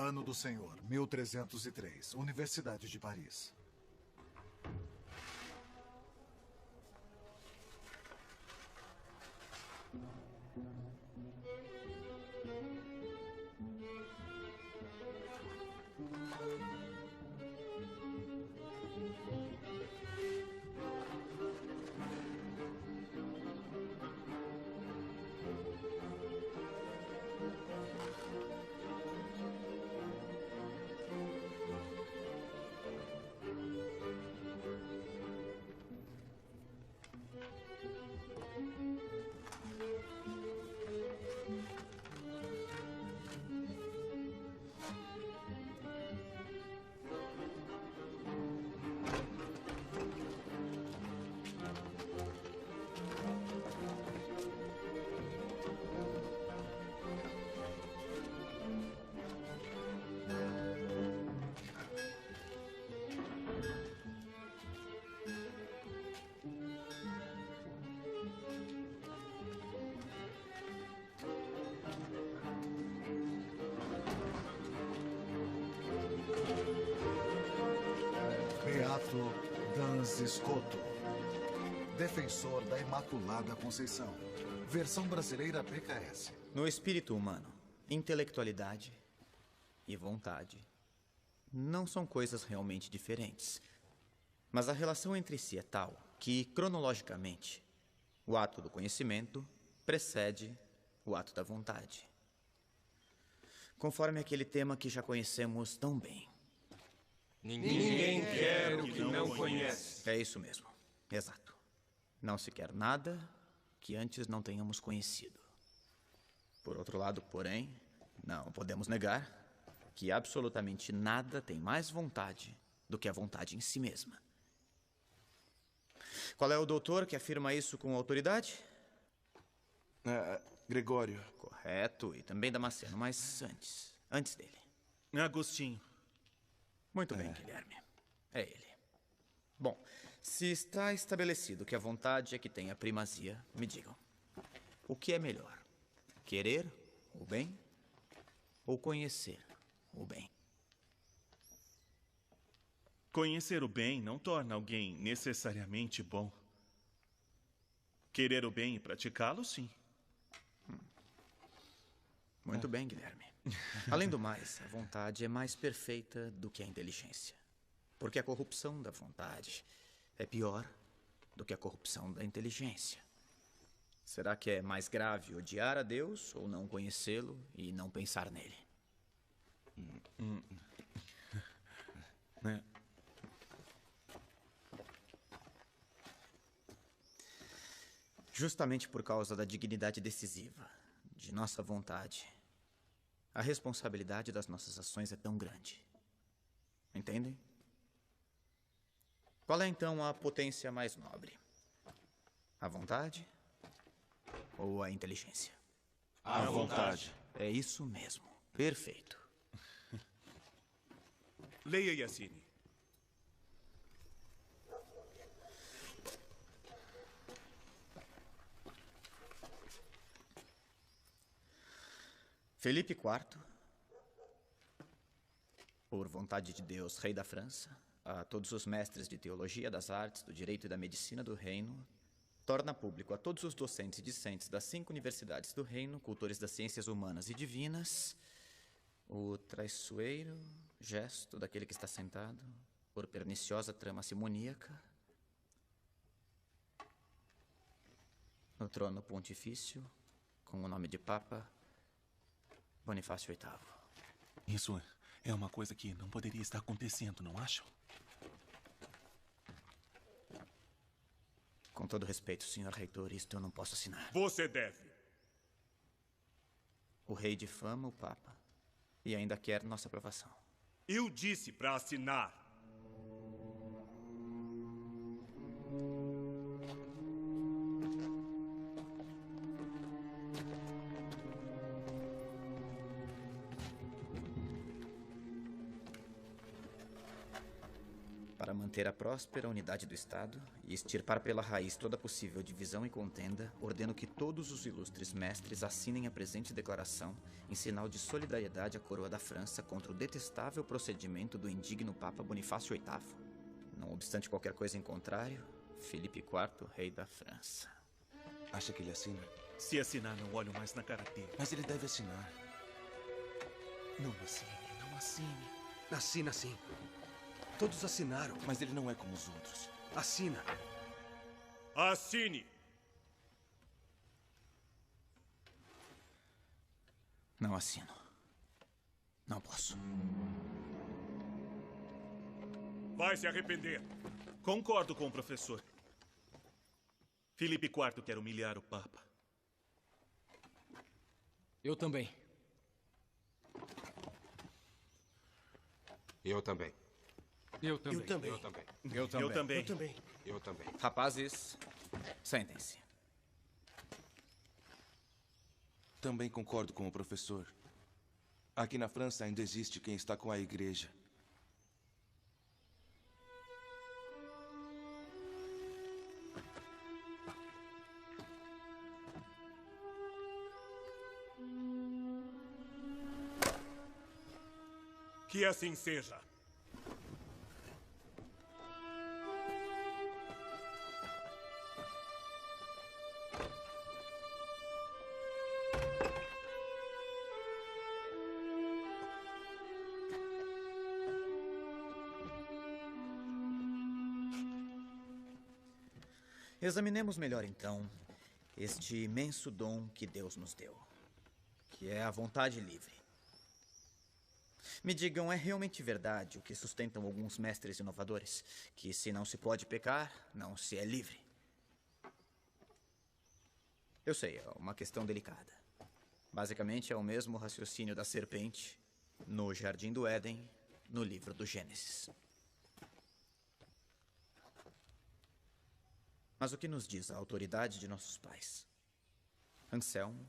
Ano do Senhor, 1303. Universidade de Paris. Beato Dans Escoto, defensor da Imaculada Conceição. Versão brasileira PKS. No espírito humano, intelectualidade e vontade não são coisas realmente diferentes. Mas a relação entre si é tal que, cronologicamente, o ato do conhecimento precede o ato da vontade. Conforme aquele tema que já conhecemos tão bem. Ninguém quer o que não conhece. É isso mesmo. Exato. Não se quer nada que antes não tenhamos conhecido. Por outro lado, porém, não podemos negar que absolutamente nada tem mais vontade do que a vontade em si mesma. Qual é o doutor que afirma isso com autoridade? Gregório. Correto, e também Damasceno, mas antes dele. Agostinho. Muito bem, Guilherme. É ele. Bom, se está estabelecido que a vontade é que tem a primazia, me digam. O que é melhor? Querer o bem ou conhecer o bem? Conhecer o bem não torna alguém necessariamente bom. Querer o bem e praticá-lo, sim. Muito bem, Guilherme. Além do mais, a vontade é mais perfeita do que a inteligência. Porque a corrupção da vontade é pior do que a corrupção da inteligência. Será que é mais grave odiar a Deus ou não conhecê-lo e não pensar nele? Justamente por causa da dignidade decisiva de nossa vontade, a responsabilidade das nossas ações é tão grande. Entendem? Qual é então a potência mais nobre? A vontade ou a inteligência? A vontade. É isso mesmo. Perfeito. Leia, Yassine. Felipe IV, por vontade de Deus, rei da França, a todos os mestres de teologia, das artes, do direito e da medicina do reino, torna público a todos os docentes e discentes das 5 universidades do reino, cultores das ciências humanas e divinas, o traiçoeiro gesto daquele que está sentado, por perniciosa trama simoníaca, no trono pontifício, com o nome de Papa Bonifácio VIII. Isso é uma coisa que não poderia estar acontecendo, não acham? Com todo respeito, senhor reitor, isto eu não posso assinar. Você deve. O rei difama o Papa e ainda quer nossa aprovação. Eu disse para assinar. Para para manter a próspera unidade do Estado e extirpar pela raiz toda possível divisão e contenda, ordeno que todos os ilustres mestres assinem a presente declaração em sinal de solidariedade à coroa da França contra o detestável procedimento do indigno Papa Bonifácio VIII. Não obstante qualquer coisa em contrário, Filipe IV, rei da França. Acha que ele assina? Se assinar, não olho mais na cara dele. Mas ele deve assinar. Não assine, não assine. Assina sim. Todos assinaram. Mas ele não é como os outros. Assina. Assine! Não assino. Não posso. Vai se arrepender. Concordo com o professor. Filipe IV quer humilhar o Papa. Eu também. Eu também. Eu também. Eu também. Eu também. Eu também. Eu também. Rapazes, sentem-se. Também concordo com o professor. Aqui na França ainda existe quem está com a igreja. Que assim seja. Examinemos melhor, então, este imenso dom que Deus nos deu, que é a vontade livre. Me digam, é realmente verdade o que sustentam alguns mestres inovadores, que se não se pode pecar, não se é livre? Eu sei, é uma questão delicada. Basicamente é o mesmo raciocínio da serpente no Jardim do Éden, no livro do Gênesis. Mas o que nos diz a autoridade de nossos pais? Anselmo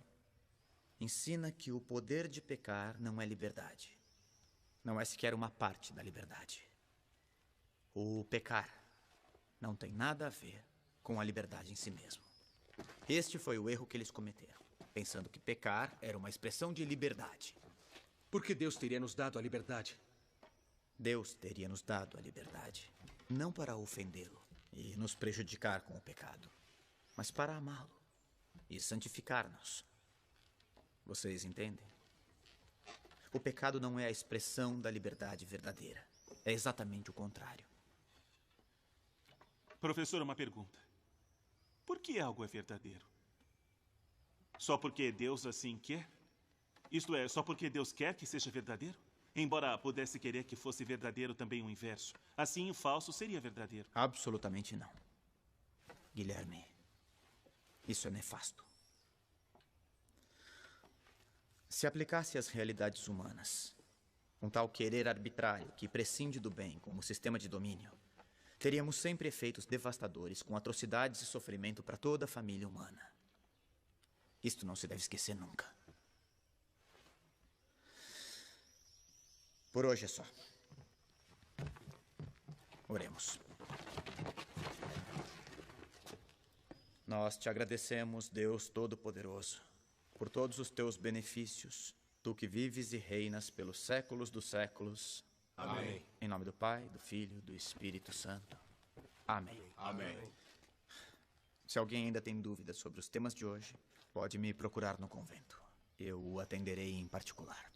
ensina que o poder de pecar não é liberdade. Não é sequer uma parte da liberdade. O pecar não tem nada a ver com a liberdade em si mesmo. Este foi o erro que eles cometeram, pensando que pecar era uma expressão de liberdade. Por que Deus teria nos dado a liberdade? Deus teria nos dado a liberdade, não para ofendê-lo e nos prejudicar com o pecado, mas para amá-lo e santificar-nos. Vocês entendem? O pecado não é a expressão da liberdade verdadeira. É exatamente o contrário. Professor, uma pergunta. Por que algo é verdadeiro? Só porque Deus assim quer? Isto é, só porque Deus quer que seja verdadeiro? Embora pudesse querer que fosse verdadeiro também o inverso. Assim, o falso seria verdadeiro. Absolutamente não. Guilherme, isso é nefasto. Se aplicasse às realidades humanas, um tal querer arbitrário que prescinde do bem como sistema de domínio, teríamos sempre efeitos devastadores com atrocidades e sofrimento para toda a família humana. Isto não se deve esquecer nunca. Por hoje é só. Oremos. Nós te agradecemos, Deus Todo-Poderoso, por todos os teus benefícios, tu que vives e reinas pelos séculos dos séculos. Amém. Em nome do Pai, do Filho, do Espírito Santo. Amém. Amém. Se alguém ainda tem dúvidas sobre os temas de hoje, pode me procurar no convento. Eu o atenderei em particular.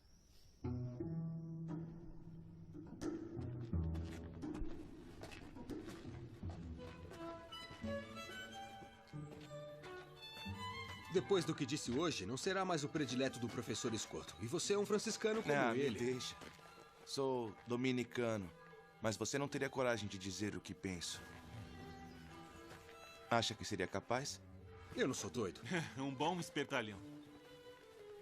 Depois do que disse hoje, não será mais o predileto do professor Escoto. E você é um franciscano como Me ele. deixa. Sou dominicano, mas você não teria coragem de dizer o que penso. Acha que seria capaz? Eu não sou doido. Um bom espertalhão.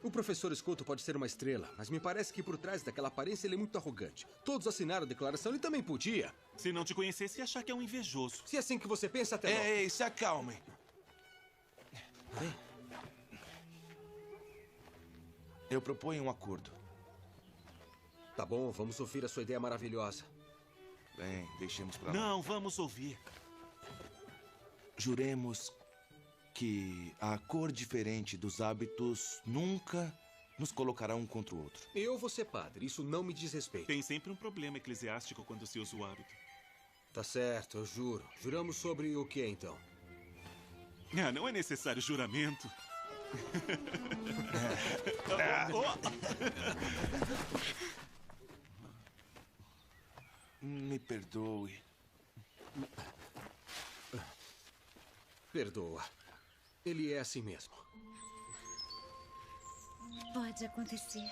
O professor Escoto pode ser uma estrela, mas me parece que por trás daquela aparência ele é muito arrogante. Todos assinaram a declaração e também podia. Se não te conhecesse, ia achar que é um invejoso. Se é assim que você pensa, até logo. Ei, se acalmem. Eu proponho um acordo. Tá bom, vamos ouvir a sua ideia maravilhosa. Bem, deixemos pra lá. Não, vamos ouvir. Juremos que a cor diferente dos hábitos nunca nos colocará um contra o outro. Eu vou ser padre, isso não me diz respeito. Tem sempre um problema eclesiástico quando se usa o hábito. Tá certo, eu juro. Juramos sobre o que, então? Ah, não é necessário juramento. Me perdoe. Perdoa. Ele é assim mesmo. Pode acontecer.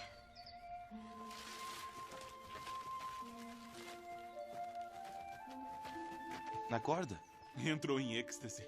Acorda? Entrou em êxtase.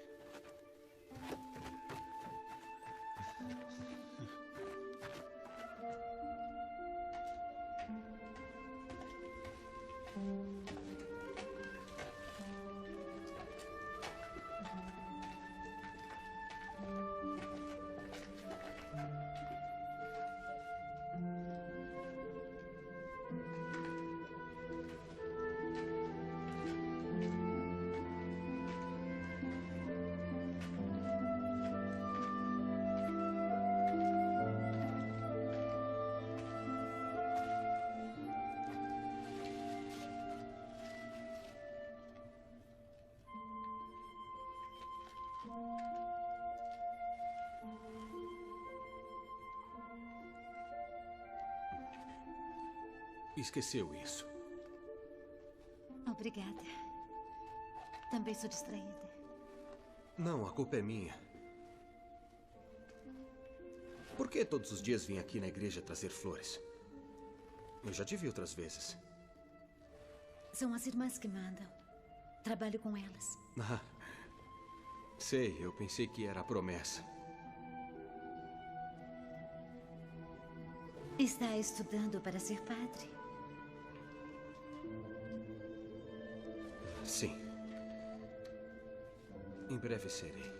Esqueceu isso. Obrigada. Também sou distraída. Não, a culpa é minha. Por que todos os dias vim aqui na igreja trazer flores? Eu já te vi outras vezes. São as irmãs que mandam. Trabalho com elas. Ah, sei, eu pensei que era a promessa. Está estudando para ser padre? Sim. Em breve serei.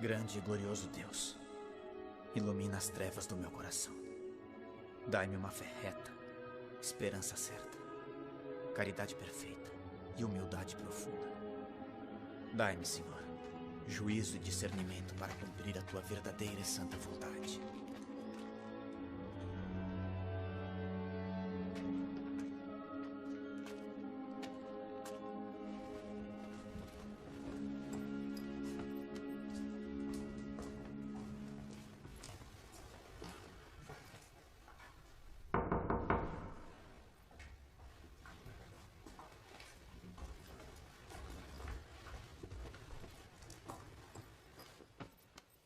Grande e glorioso Deus, ilumina as trevas do meu coração. Dai-me uma fé reta, esperança certa, caridade perfeita e humildade profunda. Dai-me, Senhor, juízo e discernimento para cumprir a tua verdadeira e santa vontade.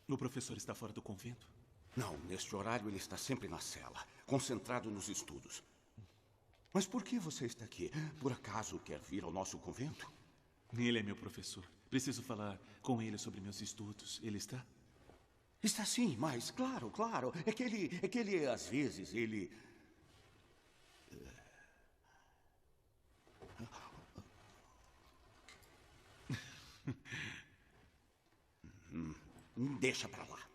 O professor está fora do convento? Não, neste horário ele está sempre na cela, concentrado nos estudos. Mas por que você está aqui? Por acaso quer vir ao nosso convento? Ele é meu professor. Preciso falar com ele sobre meus estudos. Ele está? Está sim, mas claro, claro. É que ele às vezes, ele... Deixa pra lá.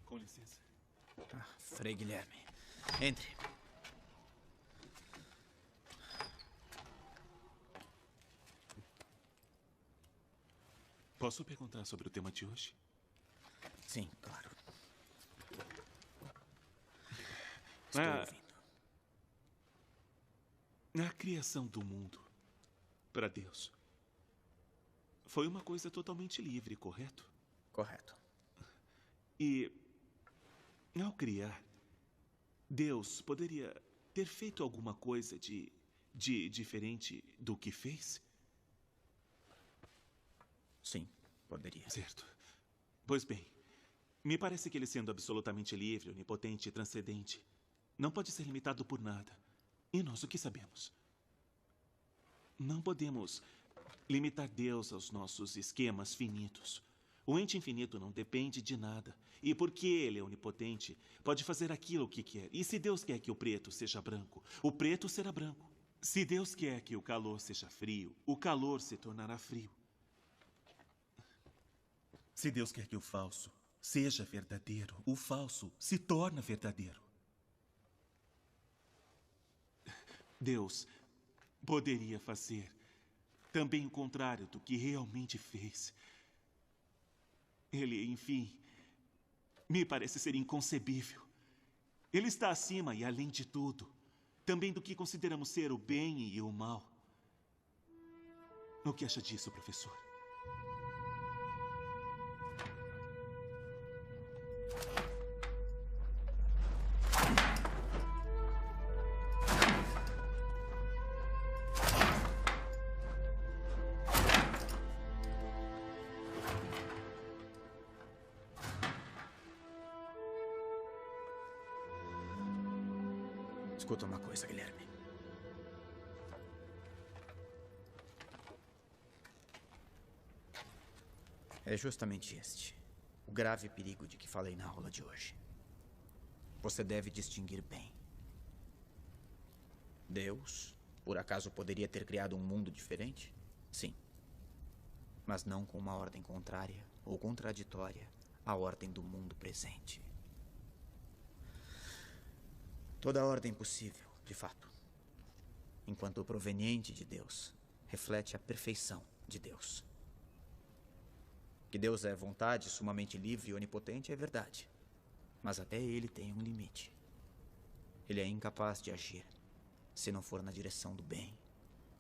Com licença. Frei Guilherme, entre. Posso perguntar sobre o tema de hoje? Sim, claro. Estou ouvindo. A criação do mundo para Deus foi uma coisa totalmente livre, correto? Correto. E, ao criar, Deus poderia ter feito alguma coisa de diferente do que fez? Sim, poderia. Certo. Pois bem, Me parece que ele, sendo absolutamente livre, onipotente e transcendente, não pode ser limitado por nada. E nós o que sabemos? Não podemos limitar Deus aos nossos esquemas finitos. O ente infinito não depende de nada. E porque ele é onipotente, pode fazer aquilo que quer. E se Deus quer que o preto seja branco, o preto será branco. Se Deus quer que o calor seja frio, o calor se tornará frio. Se Deus quer que o falso seja verdadeiro, o falso se torna verdadeiro. Deus poderia fazer também o contrário do que realmente fez. Ele, enfim, me parece ser inconcebível. Ele está acima e além de tudo, também do que consideramos ser o bem e o mal. O que acha disso, professor? Escuta uma coisa, Guilherme. É justamente este o grave perigo de que falei na aula de hoje. Você deve distinguir bem. Deus, por acaso, poderia ter criado um mundo diferente? Sim. Mas não com uma ordem contrária ou contraditória à ordem do mundo presente. Toda ordem possível, de fato, enquanto proveniente de Deus, reflete a perfeição de Deus. Que Deus é vontade sumamente livre e onipotente é verdade, mas até ele tem um limite. Ele é incapaz de agir se não for na direção do bem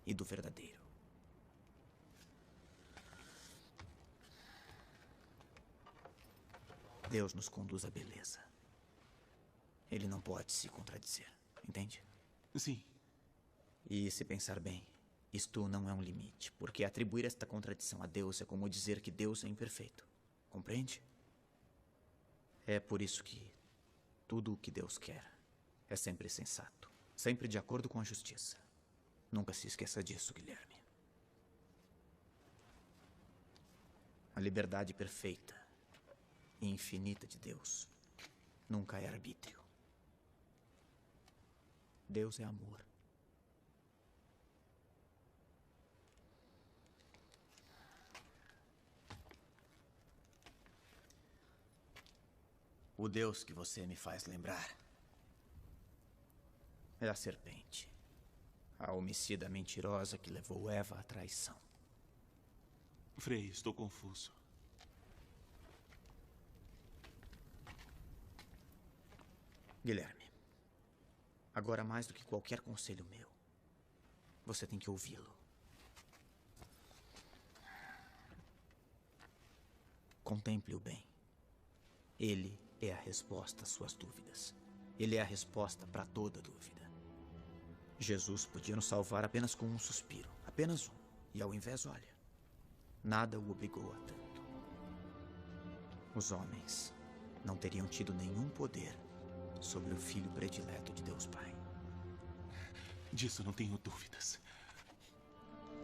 e do verdadeiro. Deus nos conduz à beleza. Ele não pode se contradizer, entende? Sim. E se pensar bem, isto não é um limite, porque atribuir esta contradição a Deus é como dizer que Deus é imperfeito. Compreende? É por isso que tudo o que Deus quer é sempre sensato, sempre de acordo com a justiça. Nunca se esqueça disso, Guilherme. A liberdade perfeita e infinita de Deus nunca é arbítrio. Deus é amor. O Deus que você me faz lembrar é a serpente, a homicida mentirosa que levou Eva à traição. Frei, estou confuso. Guilherme, agora mais do que qualquer conselho meu, você tem que ouvi-lo. Contemple-o bem. Ele é a resposta às suas dúvidas. Ele é a resposta para toda dúvida. Jesus podia nos salvar apenas com um suspiro, apenas um. E ao invés, olha, nada o obrigou a tanto. Os homens não teriam tido nenhum poder sobre o filho predileto de Deus Pai. Disso não tenho dúvidas.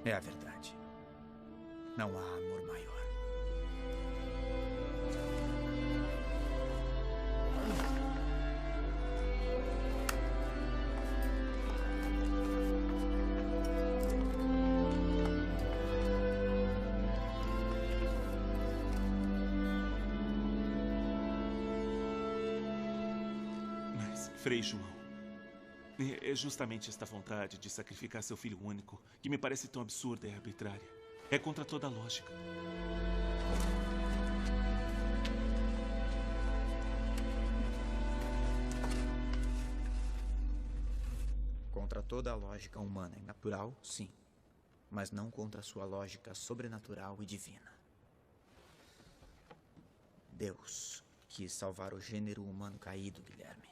É a verdade. Não há amor maior. Frei João, é justamente esta vontade de sacrificar seu filho único que me parece tão absurda e arbitrária. É contra toda a lógica. Contra toda a lógica humana e natural, sim. Mas não contra sua lógica sobrenatural e divina. Deus quis salvar o gênero humano caído, Guilherme.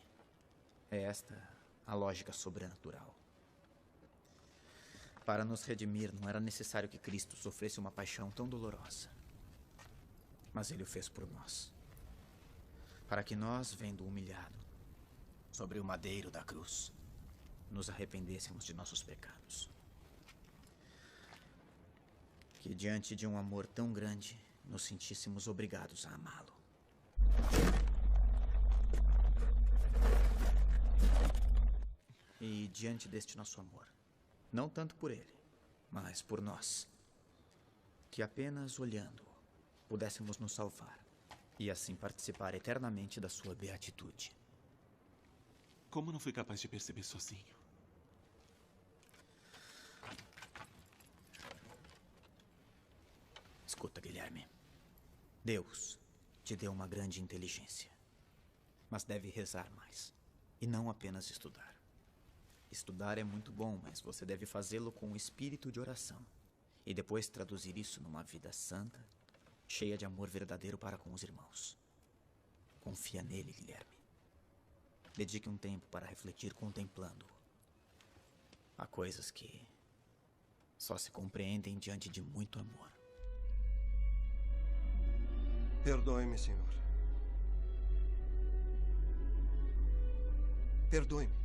É esta a lógica sobrenatural. Para nos redimir, não era necessário que Cristo sofresse uma paixão tão dolorosa. Mas ele o fez por nós. Para que nós, vendo humilhado sobre o madeiro da cruz, nos arrependêssemos de nossos pecados. Que diante de um amor tão grande, nos sentíssemos obrigados a amá-lo. E diante deste nosso amor, não tanto por ele, mas por nós, que apenas olhando-o pudéssemos nos salvar e assim participar eternamente da sua beatitude. Como não fui capaz de perceber sozinho? Escuta, Guilherme. Deus te deu uma grande inteligência, mas deve rezar mais e não apenas estudar. Estudar é muito bom, mas você deve fazê-lo com o espírito de oração e depois traduzir isso numa vida santa, cheia de amor verdadeiro para com os irmãos. Confia nele, Guilherme. Dedique um tempo para refletir contemplando-o. Há coisas que só se compreendem diante de muito amor. Perdoe-me, senhor. Perdoe-me.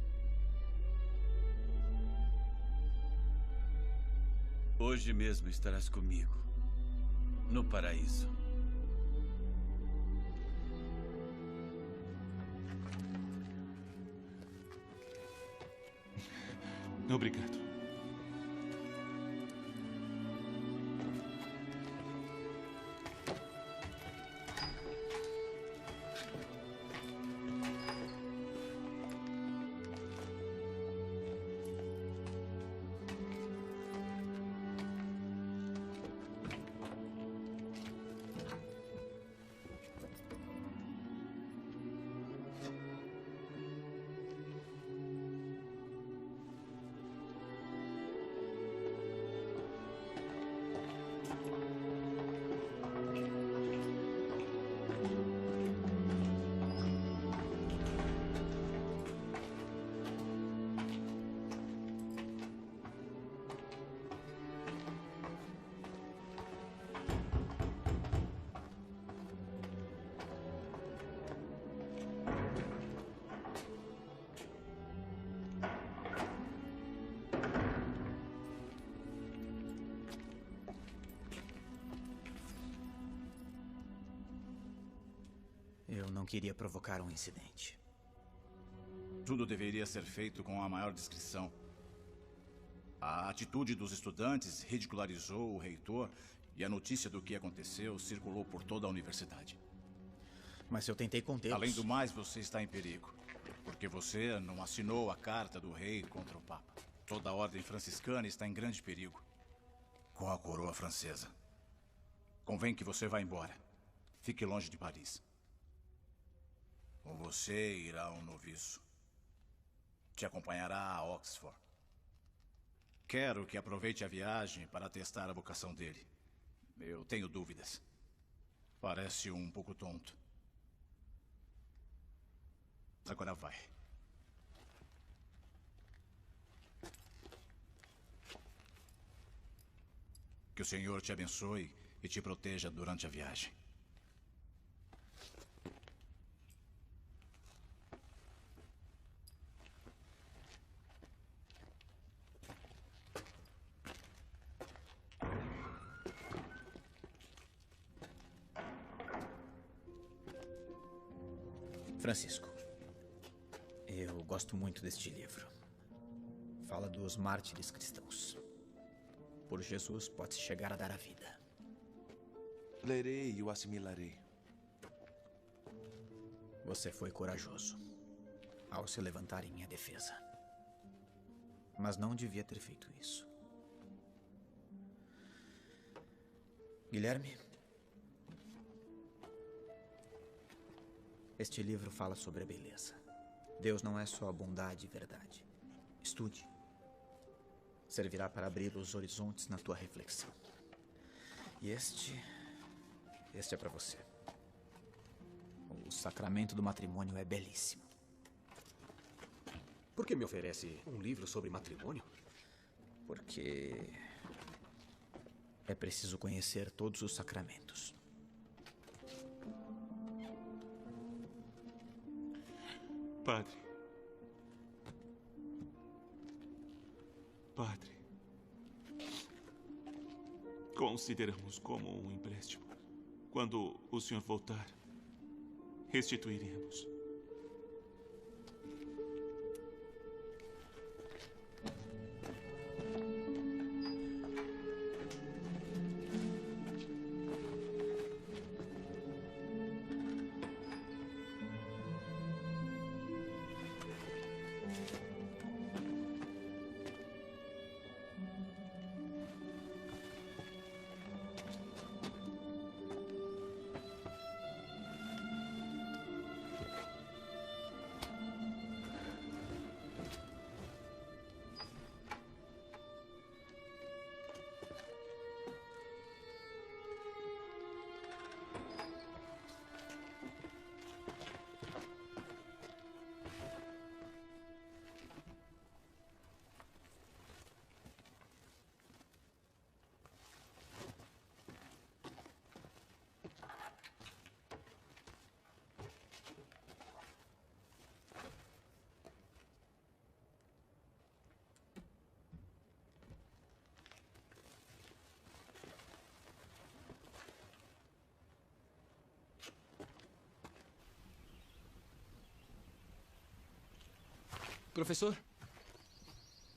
Hoje mesmo estarás comigo, no paraíso. Obrigado. Eu não queria provocar um incidente. Tudo deveria ser feito com a maior discrição. A atitude dos estudantes ridicularizou o reitor e a notícia do que aconteceu circulou por toda a universidade. Mas eu tentei contê-los. Além do mais, você está em perigo, porque você não assinou a carta do rei contra o Papa. Toda a ordem franciscana está em grande perigo com a coroa francesa. Convém que você vá embora. Fique longe de Paris. Ou você irá a um noviço. Te acompanhará a Oxford. Quero que aproveite a viagem para testar a vocação dele. Eu tenho dúvidas. Parece um pouco tonto. Agora vai. Que o Senhor te abençoe e te proteja durante a viagem. Francisco, eu gosto muito deste livro. Fala dos mártires cristãos. Por Jesus pode-se chegar a dar a vida. Lerei e o assimilarei. Você foi corajoso ao se levantar em minha defesa. Mas não devia ter feito isso. Guilherme, este livro fala sobre a beleza. Deus não é só bondade e verdade. Estude. Servirá para abrir os horizontes na tua reflexão. E este é para você. O sacramento do matrimônio é belíssimo. Por que me oferece um livro sobre matrimônio? Porque é preciso conhecer todos os sacramentos. Padre. Padre. Consideramos como um empréstimo. Quando o senhor voltar, restituiremos. Professor?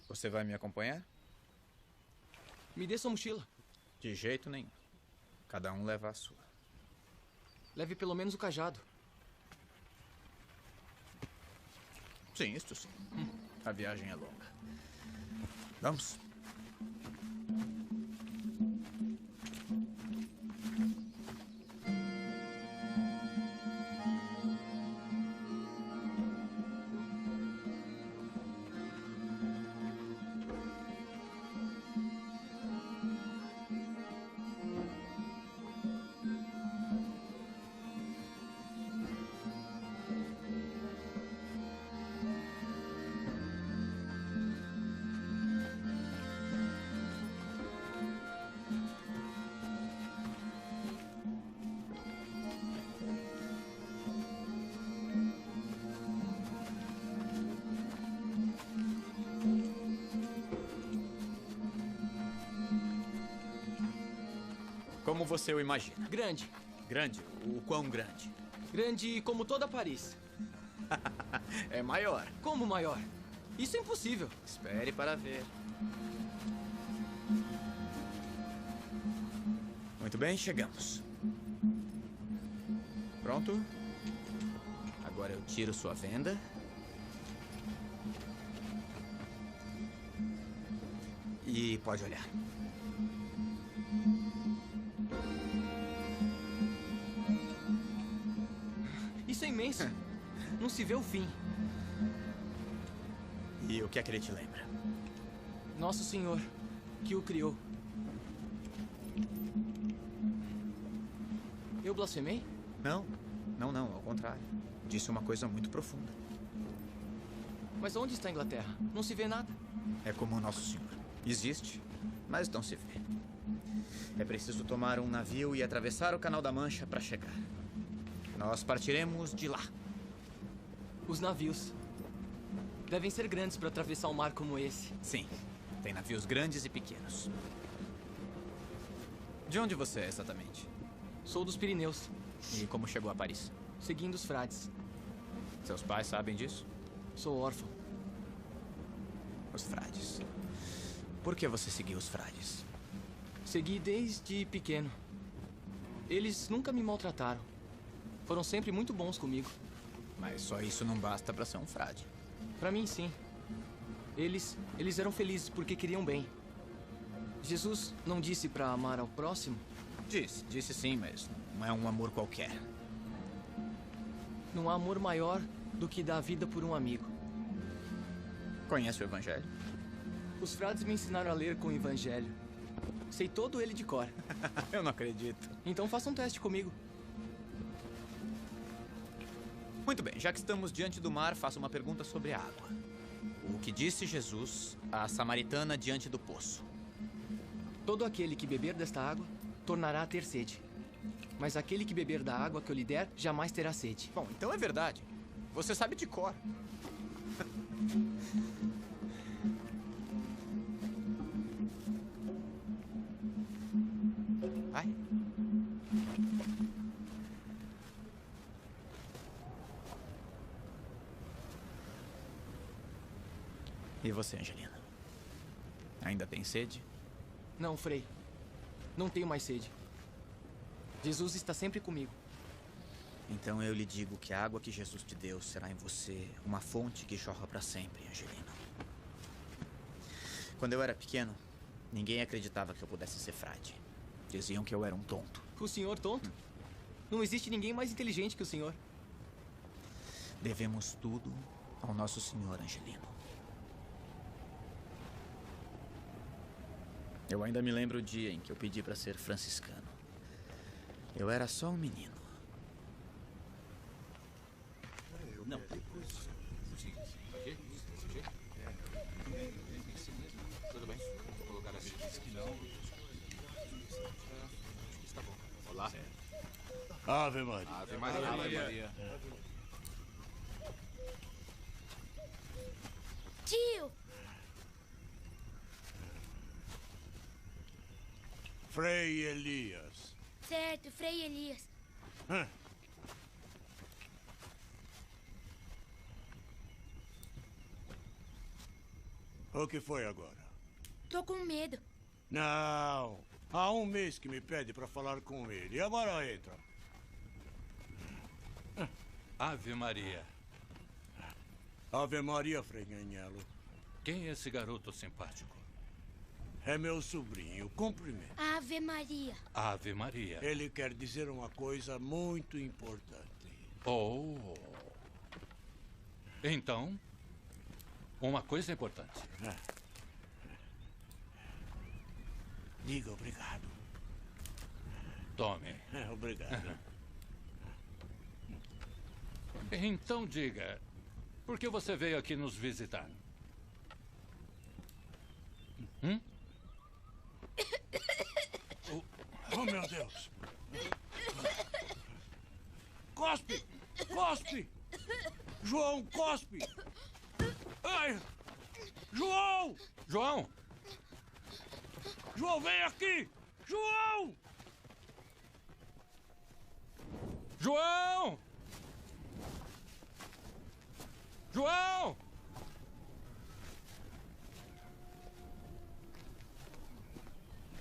Você vai me acompanhar? Me dê sua mochila. De jeito nenhum. Cada um leva a sua. Leve pelo menos o cajado. Sim, isto sim. A viagem é longa. Vamos. Como você o imagina? Grande. Grande? O quão grande? Grande como toda Paris. É maior. Como maior? Isso é impossível. Espere para ver. Muito bem, chegamos. Pronto? Agora eu tiro sua venda. E pode olhar. Isso é imenso. Não se vê o fim. E o que é que ele te lembra? Nosso Senhor, que o criou. Eu blasfemei? Não, ao contrário. Disse uma coisa muito profunda. Mas onde está a Inglaterra? Não se vê nada. É como o Nosso Senhor. Existe, mas não se vê. É preciso tomar um navio e atravessar o Canal da Mancha para chegar. Nós partiremos de lá. Os navios devem ser grandes para atravessar um mar como esse. Sim, tem navios grandes e pequenos. De onde você é exatamente? Sou dos Pirineus. E como chegou a Paris? Seguindo os frades. Seus pais sabem disso? Sou órfão. Os frades. Por que você seguiu os frades? Segui desde pequeno. Eles nunca me maltrataram. Foram sempre muito bons comigo. Mas só isso não basta para ser um frade. Para mim, sim. Eles eram felizes porque queriam bem. Jesus não disse para amar ao próximo? Disse sim, mas não é um amor qualquer. Não há amor maior do que dar a vida por um amigo. Conhece o Evangelho? Os frades me ensinaram a ler com o Evangelho. Sei todo ele de cor. Eu não acredito. Então faça um teste comigo. Muito bem, já que estamos diante do mar, faço uma pergunta sobre a água. O que disse Jesus à samaritana diante do poço? Todo aquele que beber desta água tornará a ter sede. Mas aquele que beber da água que eu lhe der, jamais terá sede. Bom, então é verdade. Você sabe de cor. Vai. E você, Angelina? Ainda tem sede? Não, Frei. Não tenho mais sede. Jesus está sempre comigo. Então eu lhe digo que a água que Jesus te deu será em você uma fonte que jorra para sempre, Angelina. Quando eu era pequeno, ninguém acreditava que eu pudesse ser frade. Diziam que eu era um tonto. O senhor tonto? Não existe ninguém mais inteligente que o senhor. Devemos tudo ao nosso Senhor, Angelino. Eu ainda me lembro o dia em que eu pedi para ser franciscano. Eu era só um menino. Não. Tudo bem? Vou colocar assim. Que não. Está bom. Olá. Ave Maria. Ave Maria. Ave Maria. Tio! Frei Elias. Certo, Frei Elias. O que foi agora? Tô com medo. Não. Há um mês que me pede para falar com ele. E agora entra. Ave Maria. Ave Maria, Frei Agnello. Quem é esse garoto simpático? É meu sobrinho. Cumprimento. Ave Maria. Ave Maria. Ele quer dizer uma coisa muito importante. Oh. Então, uma coisa importante. Diga obrigado. Tome. Obrigado. Então diga, por que você veio aqui nos visitar? Oh, meu Deus. Cospe! Cospe! João, cospe! Ai! João! João! João, vem aqui! João! João! João!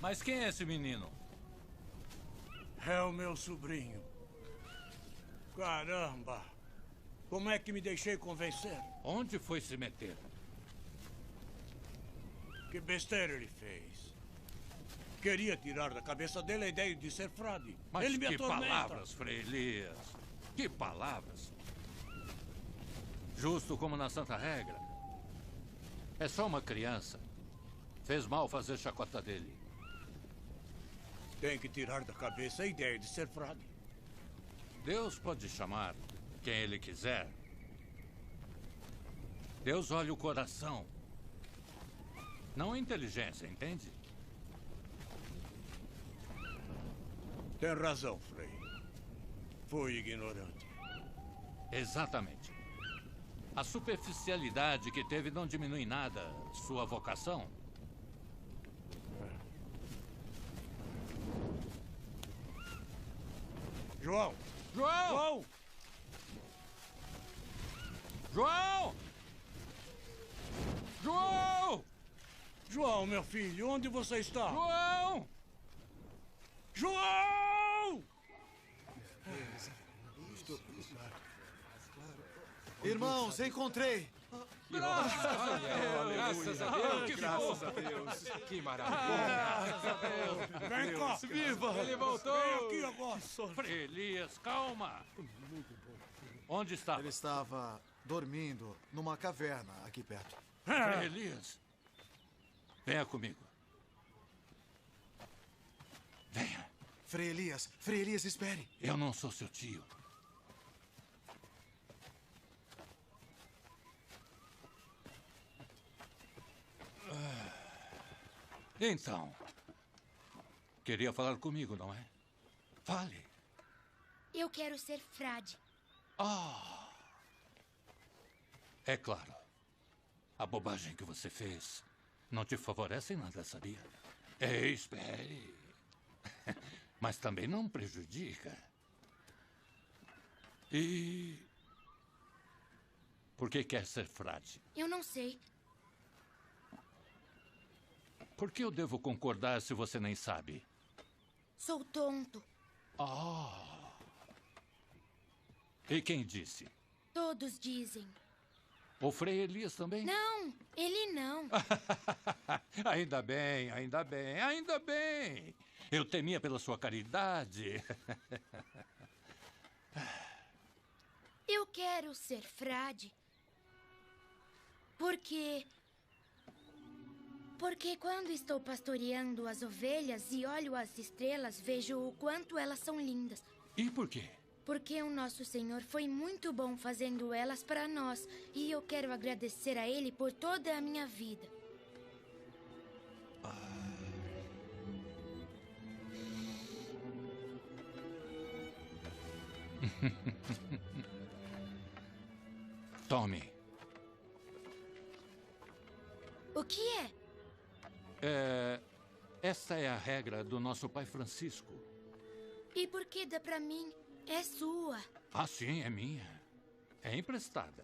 Mas quem é esse menino? É o meu sobrinho. Caramba! Como é que me deixei convencer? Onde foi se meter? Que besteira ele fez. Queria tirar da cabeça dele a ideia de ser frade. Mas ele me que atormenta. palavras, Frei Elias. Que palavras. Justo como na Santa Regra. É só uma criança. Fez mal fazer chacota dele. Tem que tirar da cabeça a ideia de ser frade. Deus pode chamar quem ele quiser. Deus olha o coração. Não a inteligência, entende? Tem razão, Frei. Fui ignorante. Exatamente. A superficialidade que teve não diminui nada sua vocação. João! João! João! João! João, meu filho, onde você está? João! João! Irmãos, encontrei! Graças a Deus! Que graças a Deus! Que maravilha! Graças a Deus! Vem cá! Viva! Ele voltou! Vem aqui agora! Frei Elias, calma! Onde estava? Ele estava dormindo numa caverna aqui perto. Frei Elias, venha comigo. Venha. Frei Elias, espere. Eu não sou seu tio. Então, queria falar comigo, não é? Fale. Eu quero ser frade. É claro. A bobagem que você fez não te favorece em nada, sabia? Espere. Mas também não prejudica. E... por que quer ser frade? Eu não sei. Por que eu devo concordar se você nem sabe? Sou tonto. E quem disse? Todos dizem. O Frei Elias também? Não, ele não. Ainda bem, ainda bem, ainda bem. Eu temia pela sua caridade. Eu quero ser frade. Porque quando estou pastoreando as ovelhas e olho as estrelas, vejo o quanto elas são lindas. E por quê? Porque o nosso Senhor foi muito bom fazendo elas para nós. E eu quero agradecer a Ele por toda a minha vida. Tome. O que é? Essa é a regra do nosso pai Francisco. E por que dá pra mim? É sua. Ah, sim, é minha. É emprestada.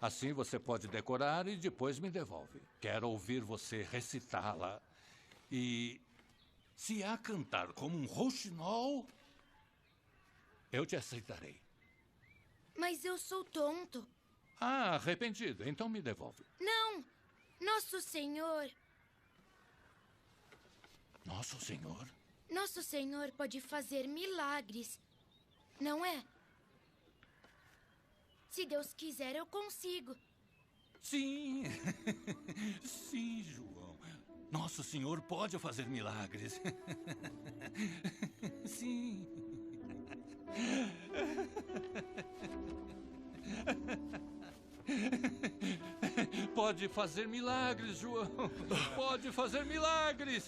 Assim você pode decorar e depois me devolve. Quero ouvir você recitá-la. E se a cantar como um rouxinol, eu te aceitarei. Mas eu sou tonto. Ah, arrependido. Então me devolve. Não! Nosso Senhor... Nosso Senhor? Nosso Senhor pode fazer milagres, não é? Se Deus quiser, eu consigo. Sim! Sim, João. Nosso Senhor pode fazer milagres. Sim. Pode fazer milagres, João. Pode fazer milagres.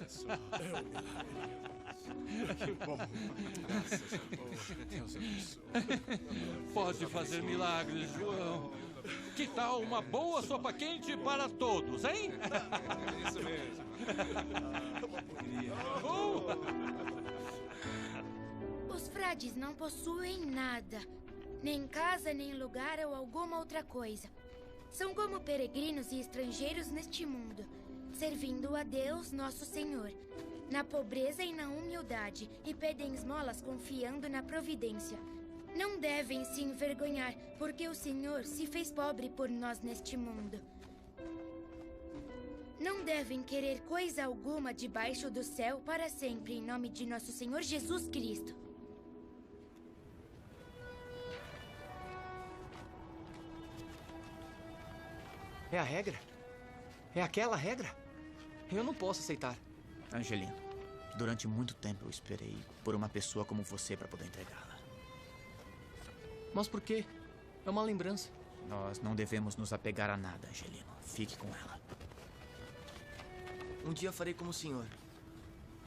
Que bom. Graças a Deus abençoe. Pode fazer milagres, João. Que tal uma boa sopa quente para todos, hein? É isso mesmo. Os frades não possuem nada. Nem casa, nem lugar ou alguma outra coisa. São como peregrinos e estrangeiros neste mundo, servindo a Deus, nosso Senhor, na pobreza e na humildade, e pedem esmolas confiando na providência. Não devem se envergonhar, porque o Senhor se fez pobre por nós neste mundo. Não devem querer coisa alguma debaixo do céu para sempre, em nome de nosso Senhor Jesus Cristo. É a regra? É aquela regra? Eu não posso aceitar. Angelino, durante muito tempo eu esperei por uma pessoa como você para poder entregá-la. Mas por quê? É uma lembrança. Nós não devemos nos apegar a nada, Angelino. Fique com ela. Um dia farei como o senhor.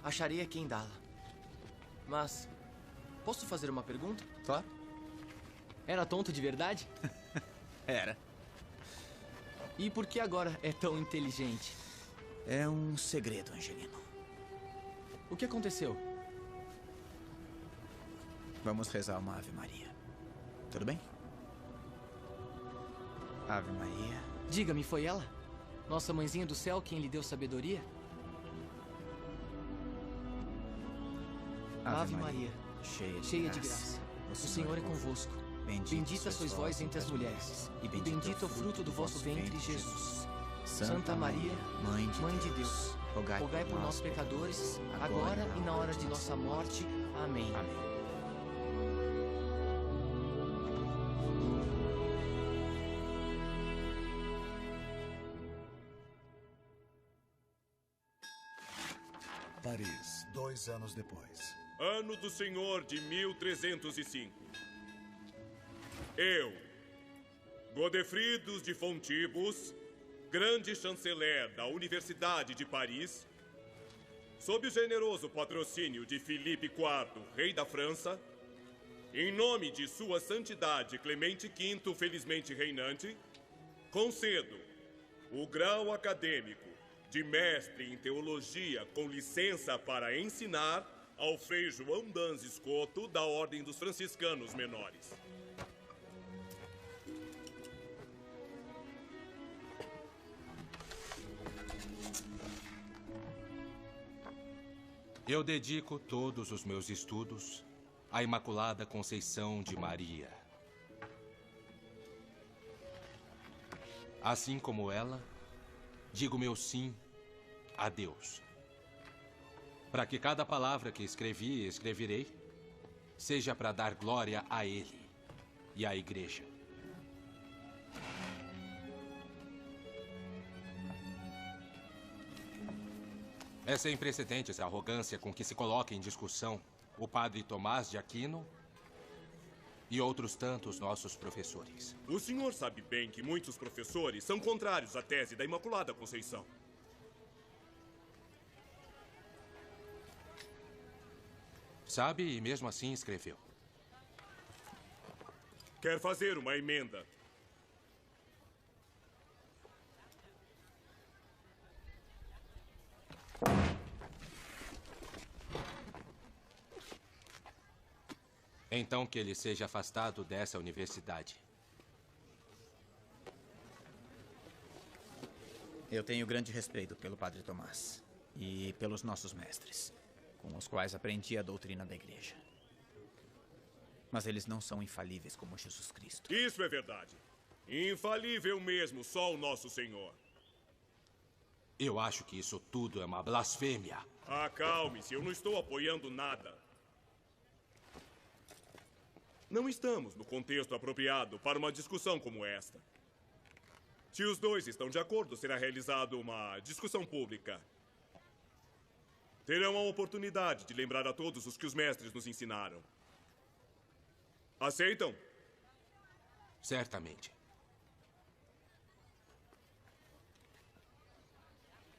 Acharei a quem dá-la. Mas, posso fazer uma pergunta? Claro. Era tonto de verdade? Era. E por que agora é tão inteligente? É um segredo, Angelino. O que aconteceu? Vamos rezar uma Ave Maria. Tudo bem? Ave Maria. Diga-me, foi ela? Nossa mãezinha do céu quem lhe deu sabedoria? Ave Maria, cheia de graça. O Senhor é convosco. Bendita sois vós entre as mulheres, e bendito é o fruto do vosso ventre, Jesus. Santa Maria, Mãe de Deus, rogai por nós, pecadores, agora e na hora de nossa morte. Amém. Paris, 2 anos depois. Ano do Senhor de 1305. Eu, Godefridos de Fontibus, grande chanceler da Universidade de Paris, sob o generoso patrocínio de Filipe IV, rei da França, em nome de Sua Santidade Clemente V, felizmente reinante, Concedo o grau acadêmico de mestre em teologia com licença para ensinar ao Frei João Danz Escoto, da Ordem dos Franciscanos Menores. Eu dedico todos os meus estudos à Imaculada Conceição de Maria. Assim como ela, digo meu sim a Deus. Para que cada palavra que escrevi e escreverei seja para dar glória a Ele e à Igreja. É sem precedentes a arrogância com que se coloca em discussão o padre Tomás de Aquino e outros tantos nossos professores. O senhor sabe bem que muitos professores são contrários à tese da Imaculada Conceição. Sabe, e mesmo assim escreveu. Quer fazer uma emenda? Então que ele seja afastado dessa universidade. Eu tenho grande respeito pelo Padre Tomás e pelos nossos mestres, com os quais aprendi a doutrina da Igreja. Mas eles não são infalíveis como Jesus Cristo. Isso é verdade. Infalível mesmo, só o nosso Senhor. Eu acho que isso tudo é uma blasfêmia. Acalme-se, eu não estou apoiando nada. Não estamos no contexto apropriado para uma discussão como esta. Se os dois estão de acordo, será realizada uma discussão pública. Terão a oportunidade de lembrar a todos os que os mestres nos ensinaram. Aceitam? Certamente.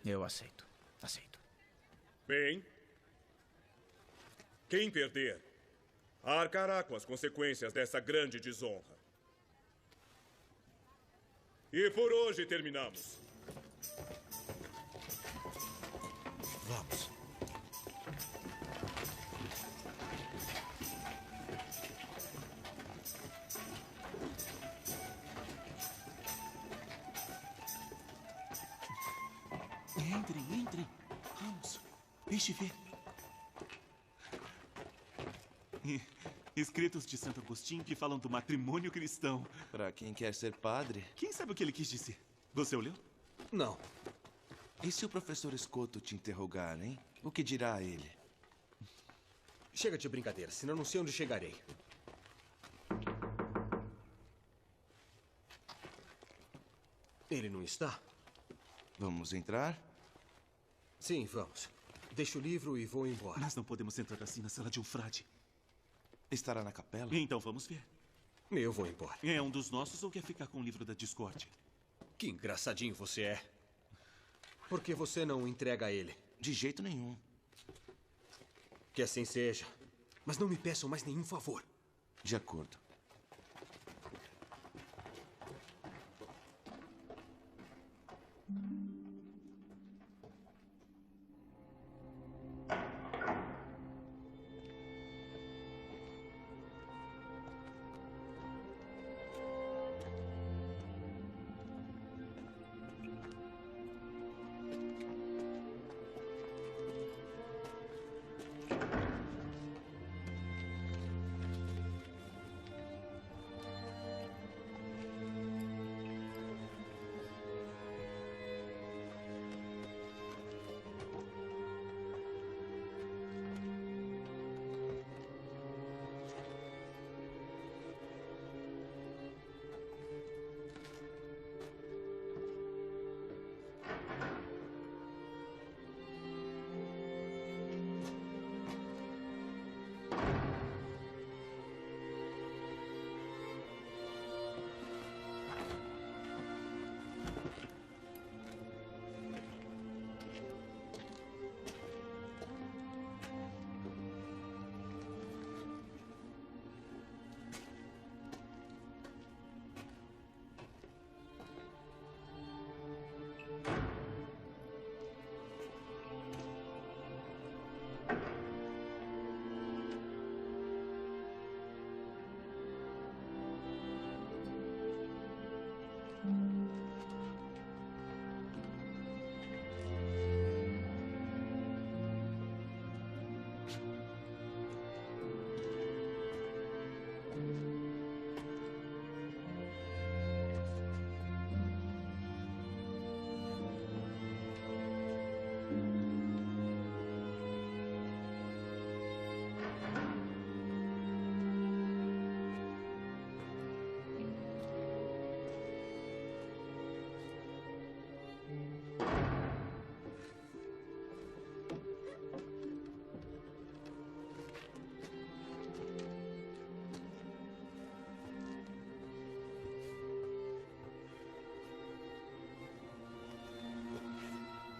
Eu aceito. Aceito. Bem, quem perder arcará com as consequências dessa grande desonra. E por hoje terminamos. Vamos. Entrem. Vamos. Deixe ver. Escritos de Santo Agostinho que falam do matrimônio cristão. Para quem quer ser padre. Quem sabe o que ele quis dizer? Você o leu? Não. E se o professor Escoto te interrogar, hein? O que dirá a ele? Chega de brincadeira, senão não sei onde chegarei. Ele não está? Vamos entrar? Sim, vamos. Deixo o livro e vou embora. Nós não podemos entrar assim na sala de um frade. Estará na capela? Então vamos ver. Eu vou embora. É um dos nossos ou quer ficar com o livro da discórdia? Que engraçadinho você é. Por que você não entrega a ele? De jeito nenhum. Que assim seja. Mas não me peçam mais nenhum favor. De acordo.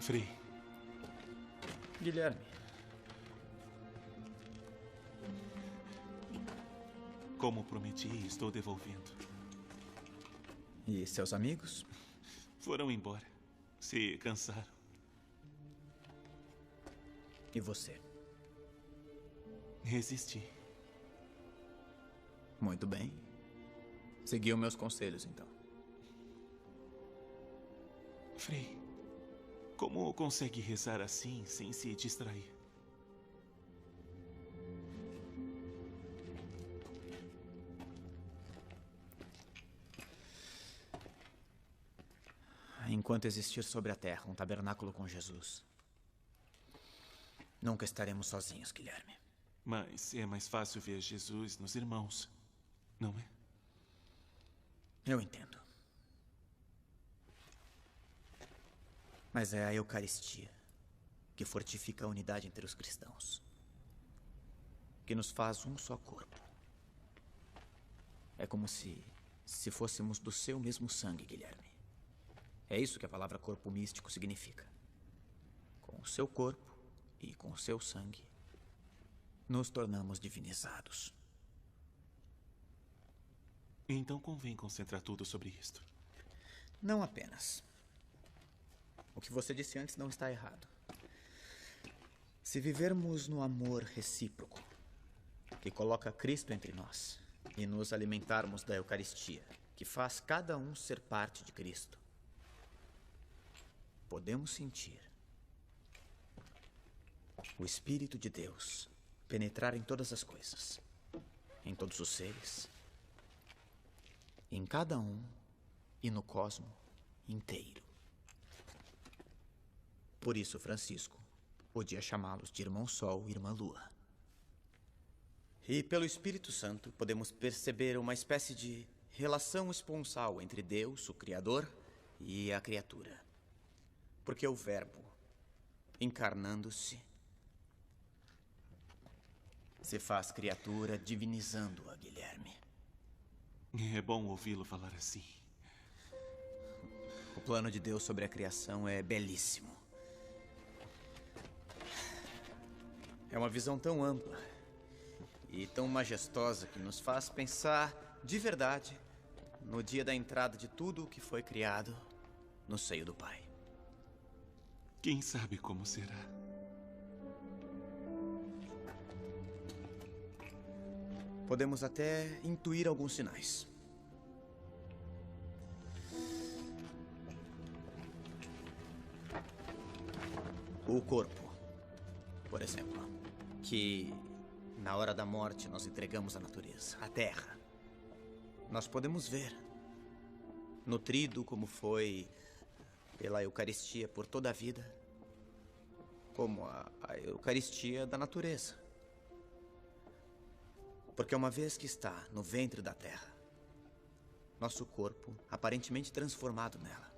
Frei. Guilherme. Como prometi, estou devolvendo. E seus amigos? Foram embora. Se cansaram. E você? Resisti. Muito bem. Seguiu meus conselhos, então. Frei, como consegue rezar assim sem se distrair? Enquanto existir sobre a terra um tabernáculo com Jesus, nunca estaremos sozinhos, Guilherme. Mas é mais fácil ver Jesus nos irmãos, não é? Eu entendo. Mas é a Eucaristia que fortifica a unidade entre os cristãos, que nos faz um só corpo. É como se fôssemos do seu mesmo sangue, Guilherme. É isso que a palavra corpo místico significa. Com o seu corpo e com o seu sangue, nos tornamos divinizados. Então convém concentrar tudo sobre isto. Não apenas. O que você disse antes não está errado. Se vivermos no amor recíproco, que coloca Cristo entre nós, e nos alimentarmos da Eucaristia, que faz cada um ser parte de Cristo, podemos sentir o Espírito de Deus penetrar em todas as coisas, em todos os seres, em cada um e no cosmo inteiro. Por isso, Francisco podia chamá-los de Irmão Sol e Irmã Lua. E pelo Espírito Santo podemos perceber uma espécie de relação esponsal entre Deus, o Criador, e a criatura. Porque o Verbo, encarnando-se, se faz criatura divinizando-a, Guilherme. É bom ouvi-lo falar assim. O plano de Deus sobre a criação é belíssimo. É uma visão tão ampla e tão majestosa que nos faz pensar de verdade no dia da entrada de tudo o que foi criado no seio do Pai. Quem sabe como será? Podemos até intuir alguns sinais. O corpo, por exemplo, que na hora da morte nós entregamos à natureza, à terra. Nós podemos ver, nutrido como foi pela Eucaristia por toda a vida, como a Eucaristia da natureza. Porque uma vez que está no ventre da terra, nosso corpo, aparentemente transformado nela,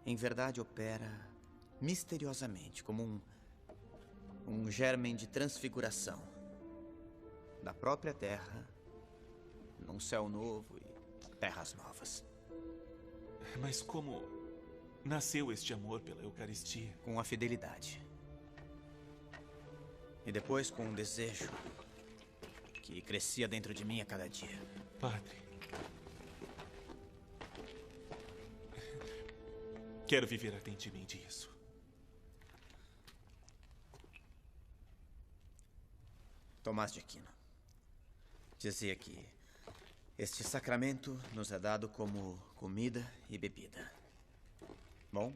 em verdade opera misteriosamente como um germen de transfiguração da própria terra num céu novo e terras novas. Mas como nasceu este amor pela Eucaristia? Com a fidelidade. E depois com um desejo que crescia dentro de mim a cada dia. Padre, quero viver ardentemente isso. Tomás de Aquino dizia que este sacramento nos é dado como comida e bebida. Bom,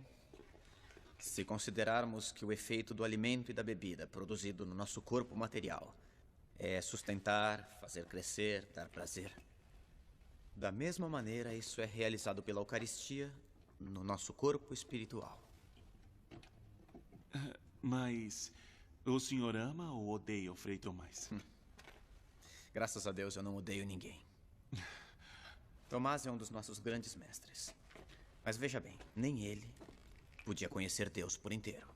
se considerarmos que o efeito do alimento e da bebida produzido no nosso corpo material é sustentar, fazer crescer, dar prazer, da mesma maneira isso é realizado pela Eucaristia no nosso corpo espiritual. Mas o senhor ama ou odeia o Frei Tomás? Graças a Deus eu não odeio ninguém. Tomás é um dos nossos grandes mestres. Mas veja bem, nem ele podia conhecer Deus por inteiro.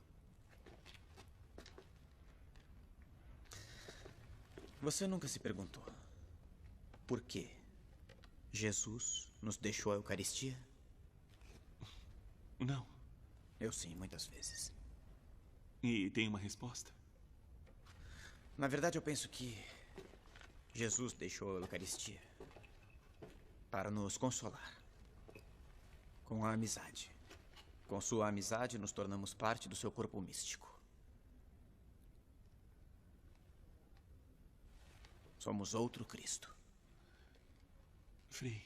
Você nunca se perguntou por que Jesus nos deixou a Eucaristia? Não. Eu sim, muitas vezes. E tem uma resposta? Na verdade, eu penso que Jesus deixou a Eucaristia para nos consolar com a amizade. Com sua amizade, nos tornamos parte do seu corpo místico. Somos outro Cristo. Frei,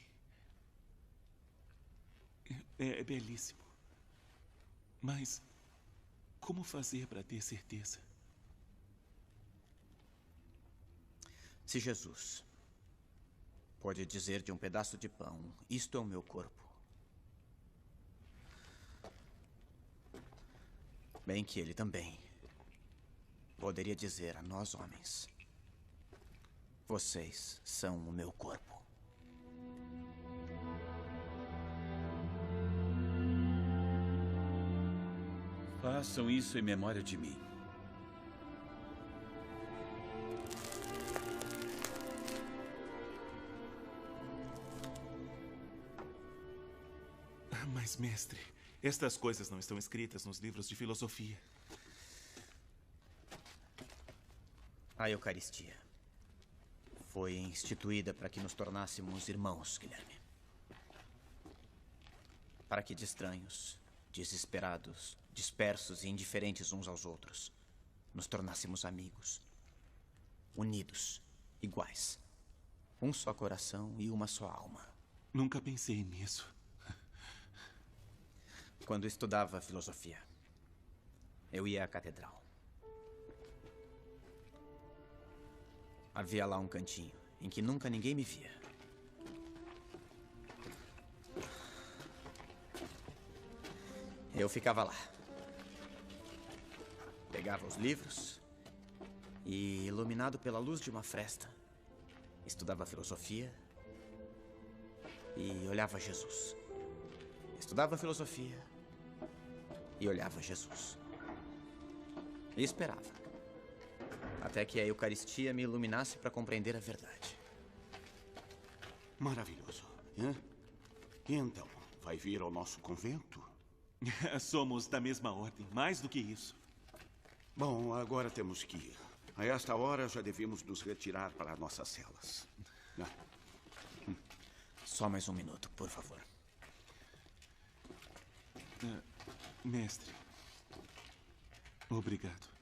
é belíssimo. Mas como fazer para ter certeza? Se Jesus pode dizer de um pedaço de pão, isto é o meu corpo, bem que ele também poderia dizer a nós homens, vocês são o meu corpo. Façam isso em memória de mim. Mas, mestre, estas coisas não estão escritas nos livros de filosofia. A Eucaristia foi instituída para que nos tornássemos irmãos, Guilherme. Para que de estranhos, desesperados, dispersos e indiferentes uns aos outros, nos tornássemos amigos, unidos, iguais. Um só coração e uma só alma. Nunca pensei nisso. Quando estudava filosofia, eu ia à catedral. Havia lá um cantinho em que nunca ninguém me via. Eu ficava lá. Pegava os livros e, iluminado pela luz de uma fresta, estudava filosofia e olhava Jesus. Estudava filosofia e olhava Jesus. E esperava. Até que a Eucaristia me iluminasse para compreender a verdade. Maravilhoso. E então, vai vir ao nosso convento? Somos da mesma ordem, mais do que isso. Bom, agora temos que ir. A esta hora já devemos nos retirar para nossas celas. Só mais um minuto, por favor. Mestre, obrigado.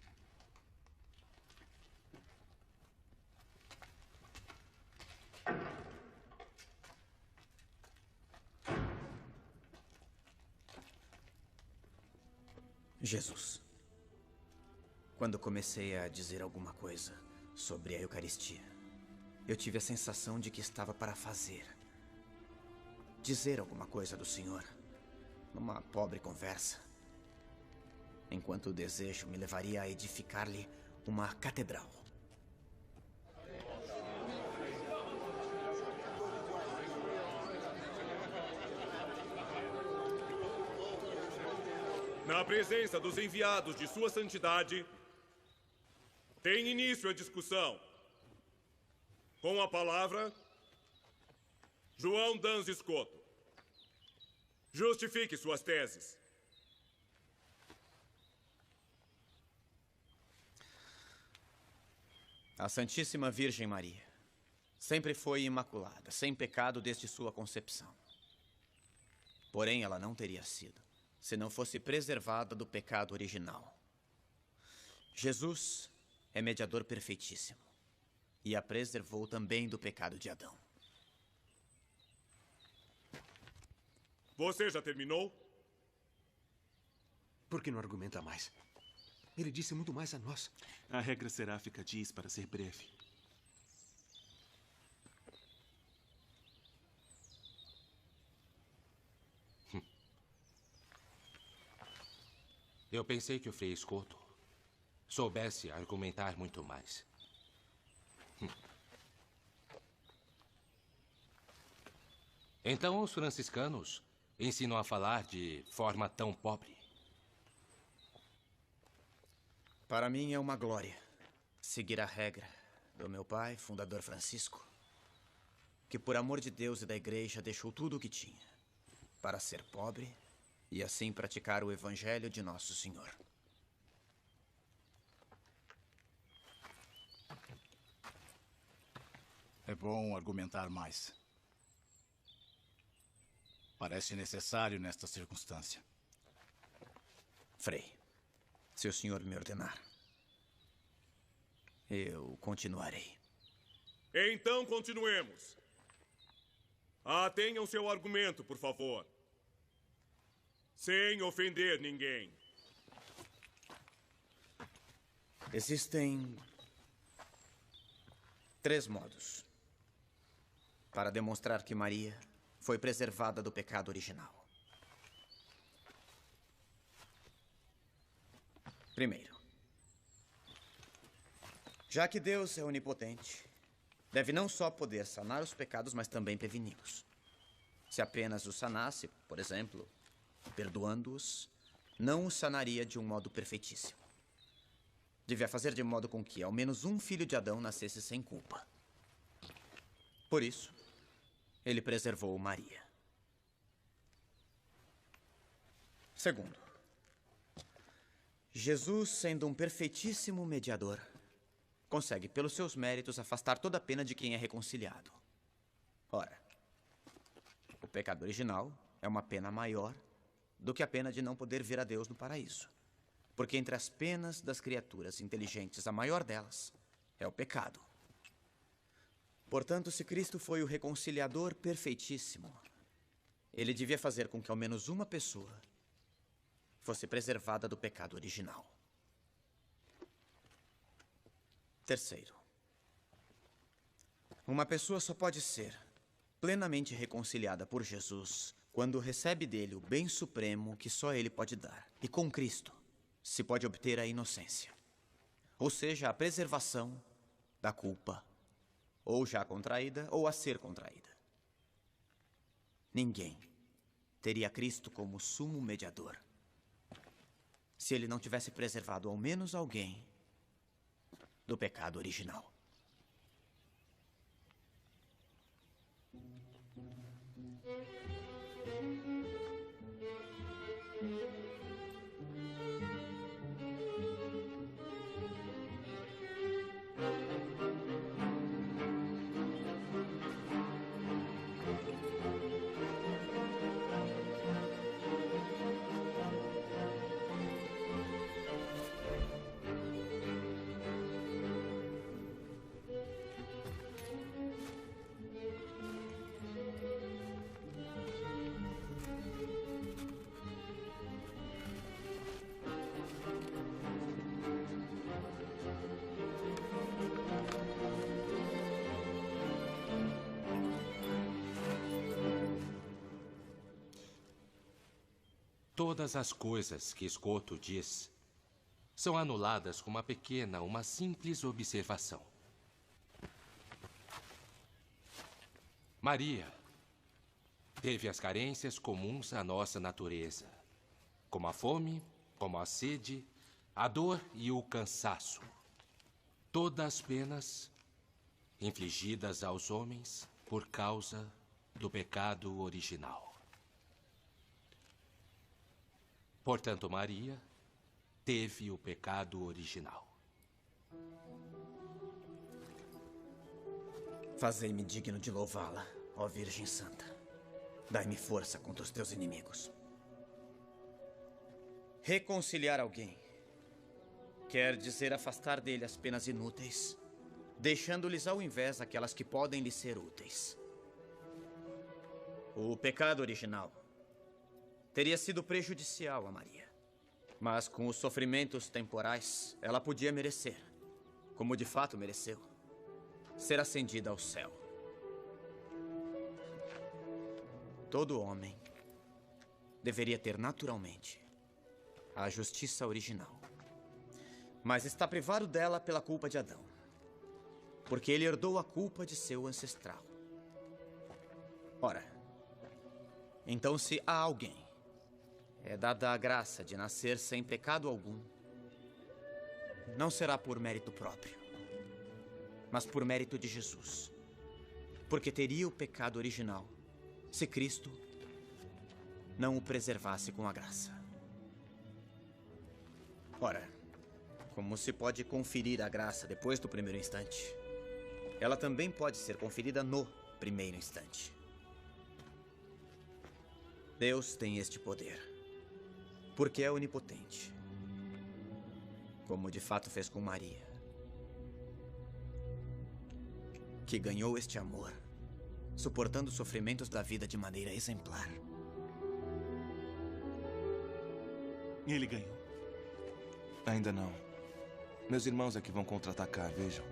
Jesus. Quando comecei a dizer alguma coisa sobre a Eucaristia, eu tive a sensação de que estava para dizer alguma coisa do Senhor, numa pobre conversa, enquanto o desejo me levaria a edificar-lhe uma catedral. Na presença dos enviados de Sua Santidade, tem início a discussão. Com a palavra, João Dans Escoto. Justifique suas teses. A Santíssima Virgem Maria sempre foi imaculada, sem pecado desde sua concepção. Porém, ela não teria sido, se não fosse preservada do pecado original. Jesus é mediador perfeitíssimo e a preservou também do pecado de Adão. Você já terminou? Por que não argumenta mais? Ele disse muito mais a nós. A regra seráfica diz para ser breve. Eu pensei que o Frei Escoto soubesse argumentar muito mais. Então os franciscanos ensinam a falar de forma tão pobre. Para mim é uma glória seguir a regra do meu pai, fundador Francisco, que por amor de Deus e da Igreja deixou tudo o que tinha para ser pobre e assim praticar o Evangelho de Nosso Senhor. É bom argumentar mais. Parece necessário nesta circunstância. Frei, se o senhor me ordenar, eu continuarei. Então continuemos. Tenham seu argumento, por favor. Sem ofender ninguém. Existem 3 modos para demonstrar que Maria foi preservada do pecado original. Primeiro, já que Deus é onipotente, deve não só poder sanar os pecados, mas também preveni-los. Se apenas os sanasse, por exemplo, perdoando-os, não os sanaria de um modo perfeitíssimo. Devia fazer de modo com que ao menos um filho de Adão nascesse sem culpa. Por isso, ele preservou Maria. Segundo, Jesus, sendo um perfeitíssimo mediador, consegue, pelos seus méritos, afastar toda a pena de quem é reconciliado. Ora, o pecado original é uma pena maior do que a pena de não poder ver a Deus no paraíso. Porque entre as penas das criaturas inteligentes, a maior delas é o pecado. Portanto, se Cristo foi o reconciliador perfeitíssimo, ele devia fazer com que ao menos uma pessoa fosse preservada do pecado original. Terceiro, uma pessoa só pode ser plenamente reconciliada por Jesus quando recebe dele o bem supremo que só ele pode dar. E com Cristo se pode obter a inocência, ou seja, a preservação da culpa, ou já contraída ou a ser contraída. Ninguém teria Cristo como sumo mediador se ele não tivesse preservado ao menos alguém do pecado original. Todas as coisas que Escoto diz são anuladas com uma simples observação. Maria teve as carências comuns à nossa natureza, como a fome, como a sede, a dor e o cansaço. Todas as penas infligidas aos homens por causa do pecado original. Portanto, Maria teve o pecado original. Fazei-me digno de louvá-la, ó Virgem Santa. Dai-me força contra os teus inimigos. Reconciliar alguém quer dizer afastar dele as penas inúteis, deixando-lhes ao invés aquelas que podem lhe ser úteis. O pecado original teria sido prejudicial a Maria, mas com os sofrimentos temporais, ela podia merecer, como de fato mereceu, ser ascendida ao céu. Todo homem deveria ter naturalmente a justiça original, mas está privado dela pela culpa de Adão, porque ele herdou a culpa de seu ancestral. Ora, então se há alguém é dada a graça de nascer sem pecado algum, não será por mérito próprio, mas por mérito de Jesus, porque teria o pecado original se Cristo não o preservasse com a graça. Ora, como se pode conferir a graça depois do primeiro instante, ela também pode ser conferida no primeiro instante. Deus tem este poder, porque é onipotente, como de fato fez com Maria, que ganhou este amor, suportando os sofrimentos da vida de maneira exemplar. Ele ganhou. Ainda não. Meus irmãos é que vão contra-atacar, vejam.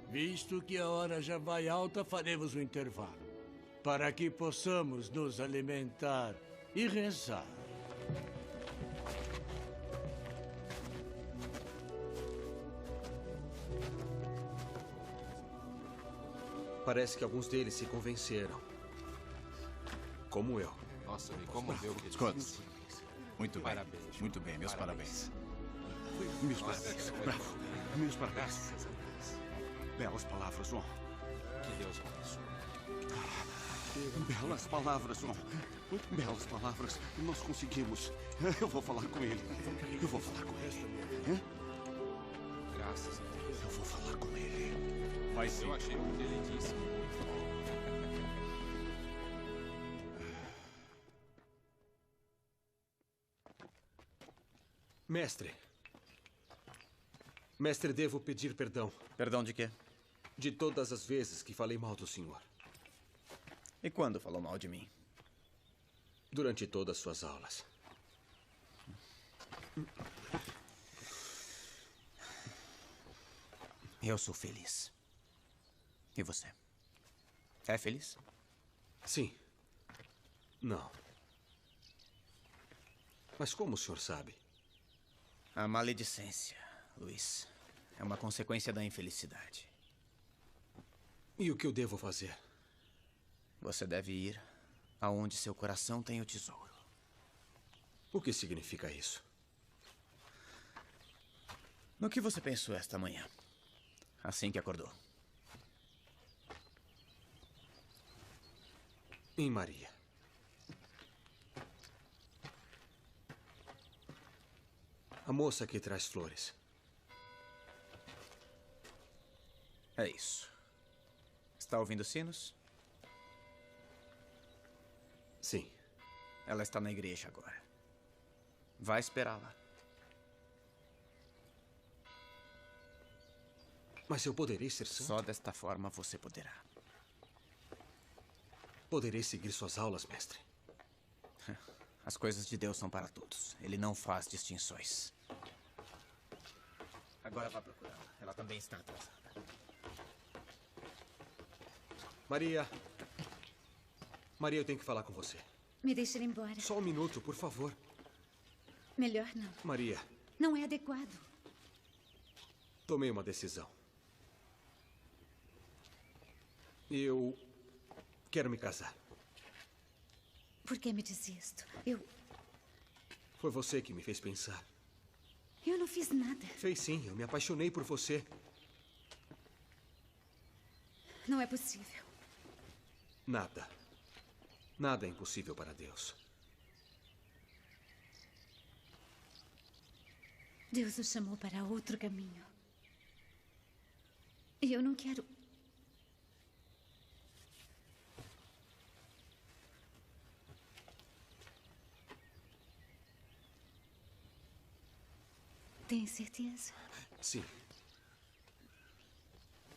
Visto que a hora já vai alta, faremos um intervalo, para que possamos nos alimentar e rezar. Parece que alguns deles se convenceram. Como eu. Nossa, me comoveu o que ele Scott. disse. Muito bem. Parabéns. Muito bem, meus parabéns. Meus parabéns. Bravo. Meus parabéns. Belas palavras, João. Que Deus abençoe. Belas palavras, João. Belas palavras. Nós conseguimos. Eu vou falar com ele. Eu vou falar com ele. Graças a Deus. Eu vou falar com ele. Vai sim. Eu achei o que ele disse muito bom. Mestre. Mestre, devo pedir perdão. Perdão de quê? De todas as vezes que falei mal do senhor. E quando falou mal de mim? Durante todas suas aulas. Eu sou feliz. E você? É feliz? Sim. Não. Mas como o senhor sabe? A maledicência, Luiz, é uma consequência da infelicidade. E o que eu devo fazer? Você deve ir aonde seu coração tem o tesouro. O que significa isso? No que você pensou esta manhã, assim que acordou? Em Maria. A moça que traz flores. É isso. Está ouvindo sinos? Sim. Ela está na igreja agora. Vai esperá-la. Mas eu poderei ser santo? Só desta forma você poderá. Poderei seguir suas aulas, mestre. As coisas de Deus são para todos. Ele não faz distinções. Agora vá procurá-la. Ela também está atrasada. Maria. Maria, eu tenho que falar com você. Me deixe ir embora. Só um minuto, por favor. Melhor não. Maria. Não é adequado. Tomei uma decisão. Eu quero me casar. Por que me diz isto? Foi você que me fez pensar. Eu não fiz nada. Fez sim, eu me apaixonei por você. Não é possível. Nada. Nada é impossível para Deus. Deus o chamou para outro caminho. E eu não quero. Tem certeza? Sim.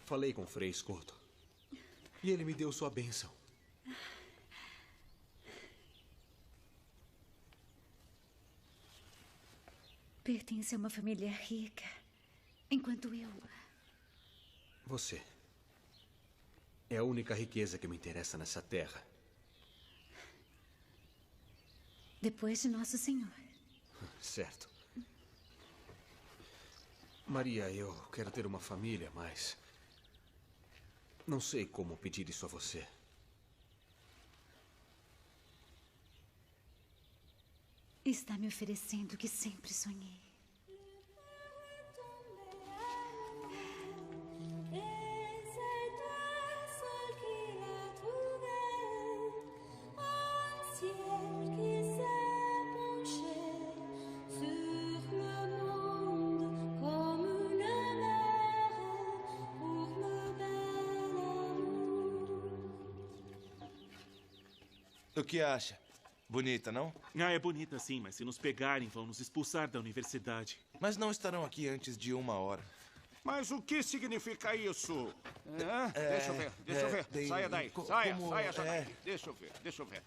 Falei com o Frei Escoto. E ele me deu sua bênção. Pertence a uma família rica, enquanto eu... Você é a única riqueza que me interessa nessa terra. Depois de Nosso Senhor. Certo. Maria, eu quero ter uma família, mas... não sei como pedir isso a você. Está me oferecendo o que sempre sonhei. O que acha? Bonita, não? Ah, é bonita sim, mas se nos pegarem, vão nos expulsar da universidade. Mas não estarão aqui antes de 1 hora. Mas o que significa isso? Deixa eu ver. Saia daí. Saia já daí. Deixa eu ver.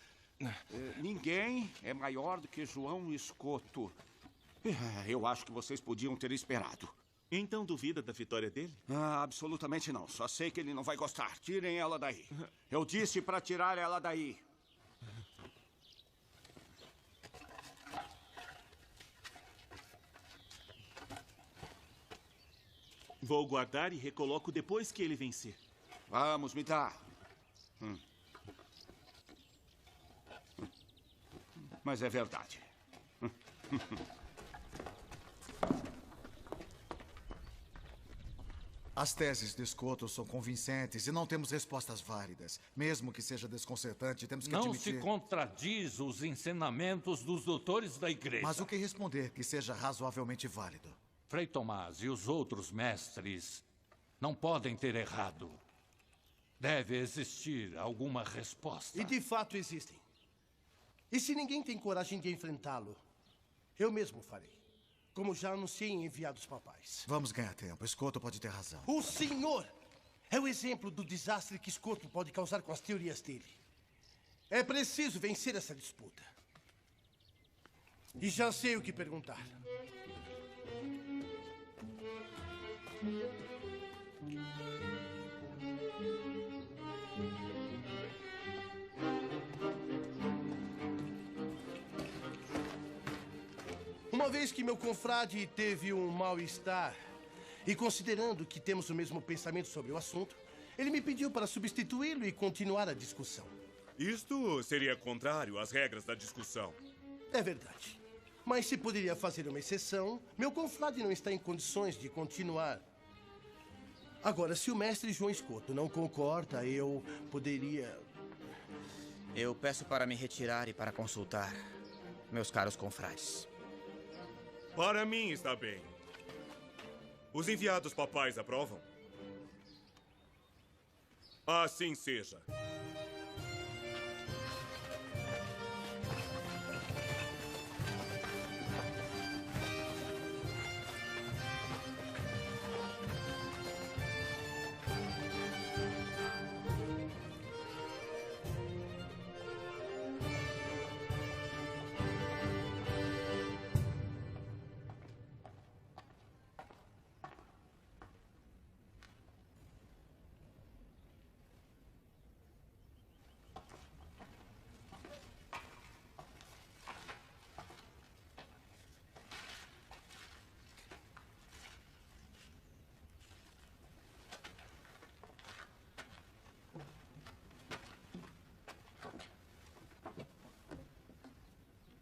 Ninguém é maior do que João Escoto. Eu acho que vocês podiam ter esperado. Então duvida da vitória dele? Absolutamente não. Só sei que ele não vai gostar. Tirem ela daí. Eu disse para tirar ela daí. Vou guardar e recoloco depois que ele vencer. Vamos, me dá. Mas é verdade. As teses de Escoto são convincentes e não temos respostas válidas. Mesmo que seja desconcertante, temos que admitir... Não se contradiz os ensinamentos dos doutores da igreja. Mas o que responder que seja razoavelmente válido? Frei Tomás e os outros mestres não podem ter errado. Deve existir alguma resposta. E de fato existem. E se ninguém tem coragem de enfrentá-lo, eu mesmo farei. Como já anunciei em enviados papais. Vamos ganhar tempo. Escoto pode ter razão. O senhor é o exemplo do desastre que Escoto pode causar com as teorias dele. É preciso vencer essa disputa. E já sei o que perguntar. Uma vez que meu confrade teve um mal-estar, e considerando que temos o mesmo pensamento sobre o assunto, ele me pediu para substituí-lo e continuar a discussão. Isto seria contrário às regras da discussão. É verdade. Mas se poderia fazer uma exceção, meu confrade não está em condições de continuar. Agora, se o mestre João Escoto não concorda, eu poderia... Eu peço para me retirar e para consultar meus caros confrades. Para mim está bem. Os enviados papais aprovam? Assim seja.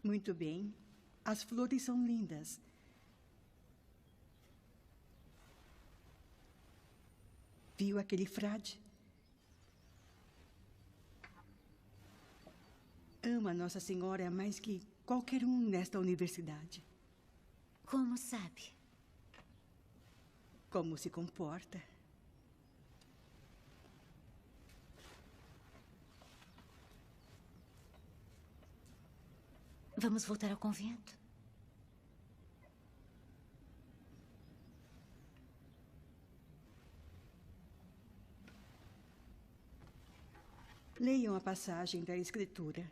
Muito bem. As flores são lindas. Viu aquele frade? Ama Nossa Senhora mais que qualquer um nesta universidade. Como sabe? Como se comporta. Vamos voltar ao convento? Leiam a passagem da Escritura.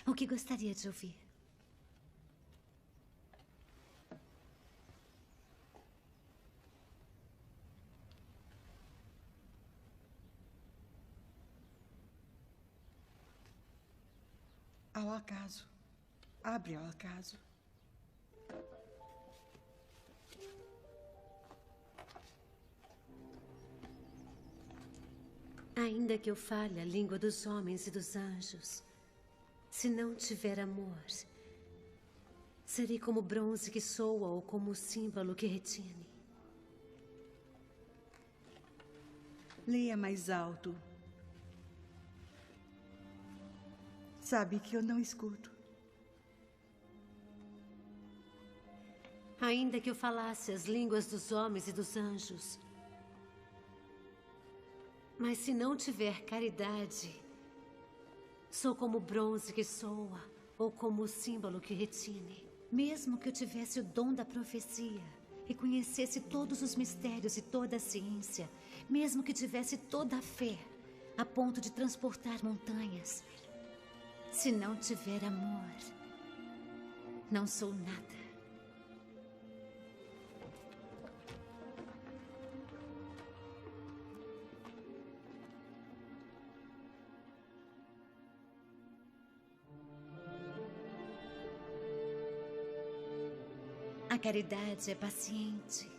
O que gostaria de ouvir? Ao acaso. Abre ao acaso. Ainda que eu fale a língua dos homens e dos anjos, se não tiver amor, serei como bronze que soa ou como símbolo que retine. Leia mais alto. Sabe que eu não escuto. Ainda que eu falasse as línguas dos homens e dos anjos, mas se não tiver caridade, Sou como o bronze que soa, ou como o símbolo que retine. Mesmo que eu tivesse o dom da profecia e conhecesse todos os mistérios e toda a ciência, mesmo que tivesse toda a fé, a ponto de transportar montanhas, se não tiver amor, não sou nada. A caridade é paciente.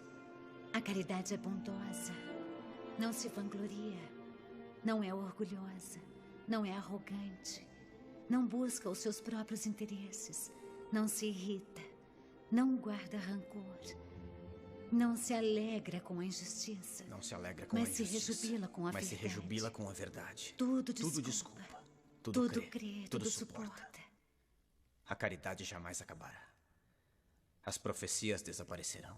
A caridade é bondosa. Não se vangloria. Não é orgulhosa. Não é arrogante. Não busca os seus próprios interesses. Não se irrita. Não guarda rancor. Não se alegra com a injustiça. Não se alegra com a Mas injustiça. se rejubila com a Mas se verdade. rejubila com a verdade. Tudo Tudo desculpa. desculpa. Tudo crê. crê. Tudo Tudo suporta. suporta. A caridade jamais acabará. As profecias desaparecerão.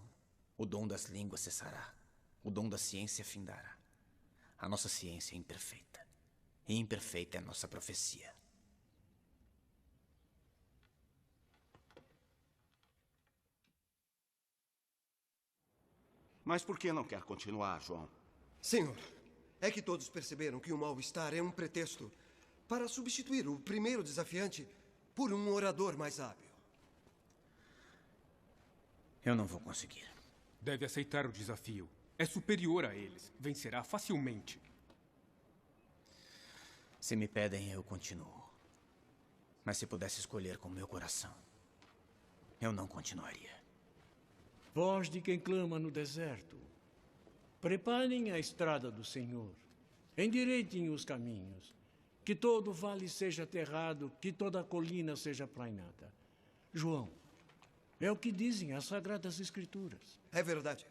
O dom das línguas cessará. O dom da ciência findará. A nossa ciência é imperfeita. E imperfeita é a nossa profecia. Mas por que não quer continuar, João? Senhor, é que todos perceberam que o mal-estar é um pretexto para substituir o primeiro desafiante por um orador mais hábil. Eu não vou conseguir. Deve aceitar o desafio. É superior a eles. Vencerá facilmente. Se me pedem, eu continuo. Mas se pudesse escolher com meu coração, eu não continuaria. Voz de quem clama no deserto. Preparem a estrada do Senhor. Endireitem os caminhos. Que todo vale seja aterrado, que toda colina seja plainada. João, é o que dizem as Sagradas Escrituras. É verdade.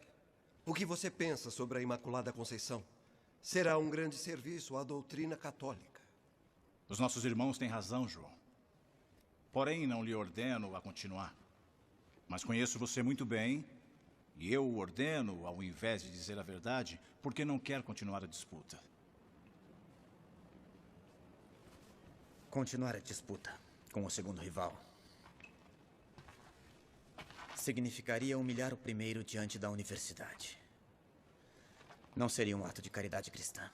O que você pensa sobre a Imaculada Conceição será um grande serviço à doutrina católica. Os nossos irmãos têm razão, João. Porém, não lhe ordeno a continuar. Mas conheço você muito bem, e eu o ordeno, ao invés de dizer a verdade, porque não quer continuar a disputa. Continuar a disputa com o segundo rival significaria humilhar o primeiro diante da universidade. Não seria um ato de caridade cristã.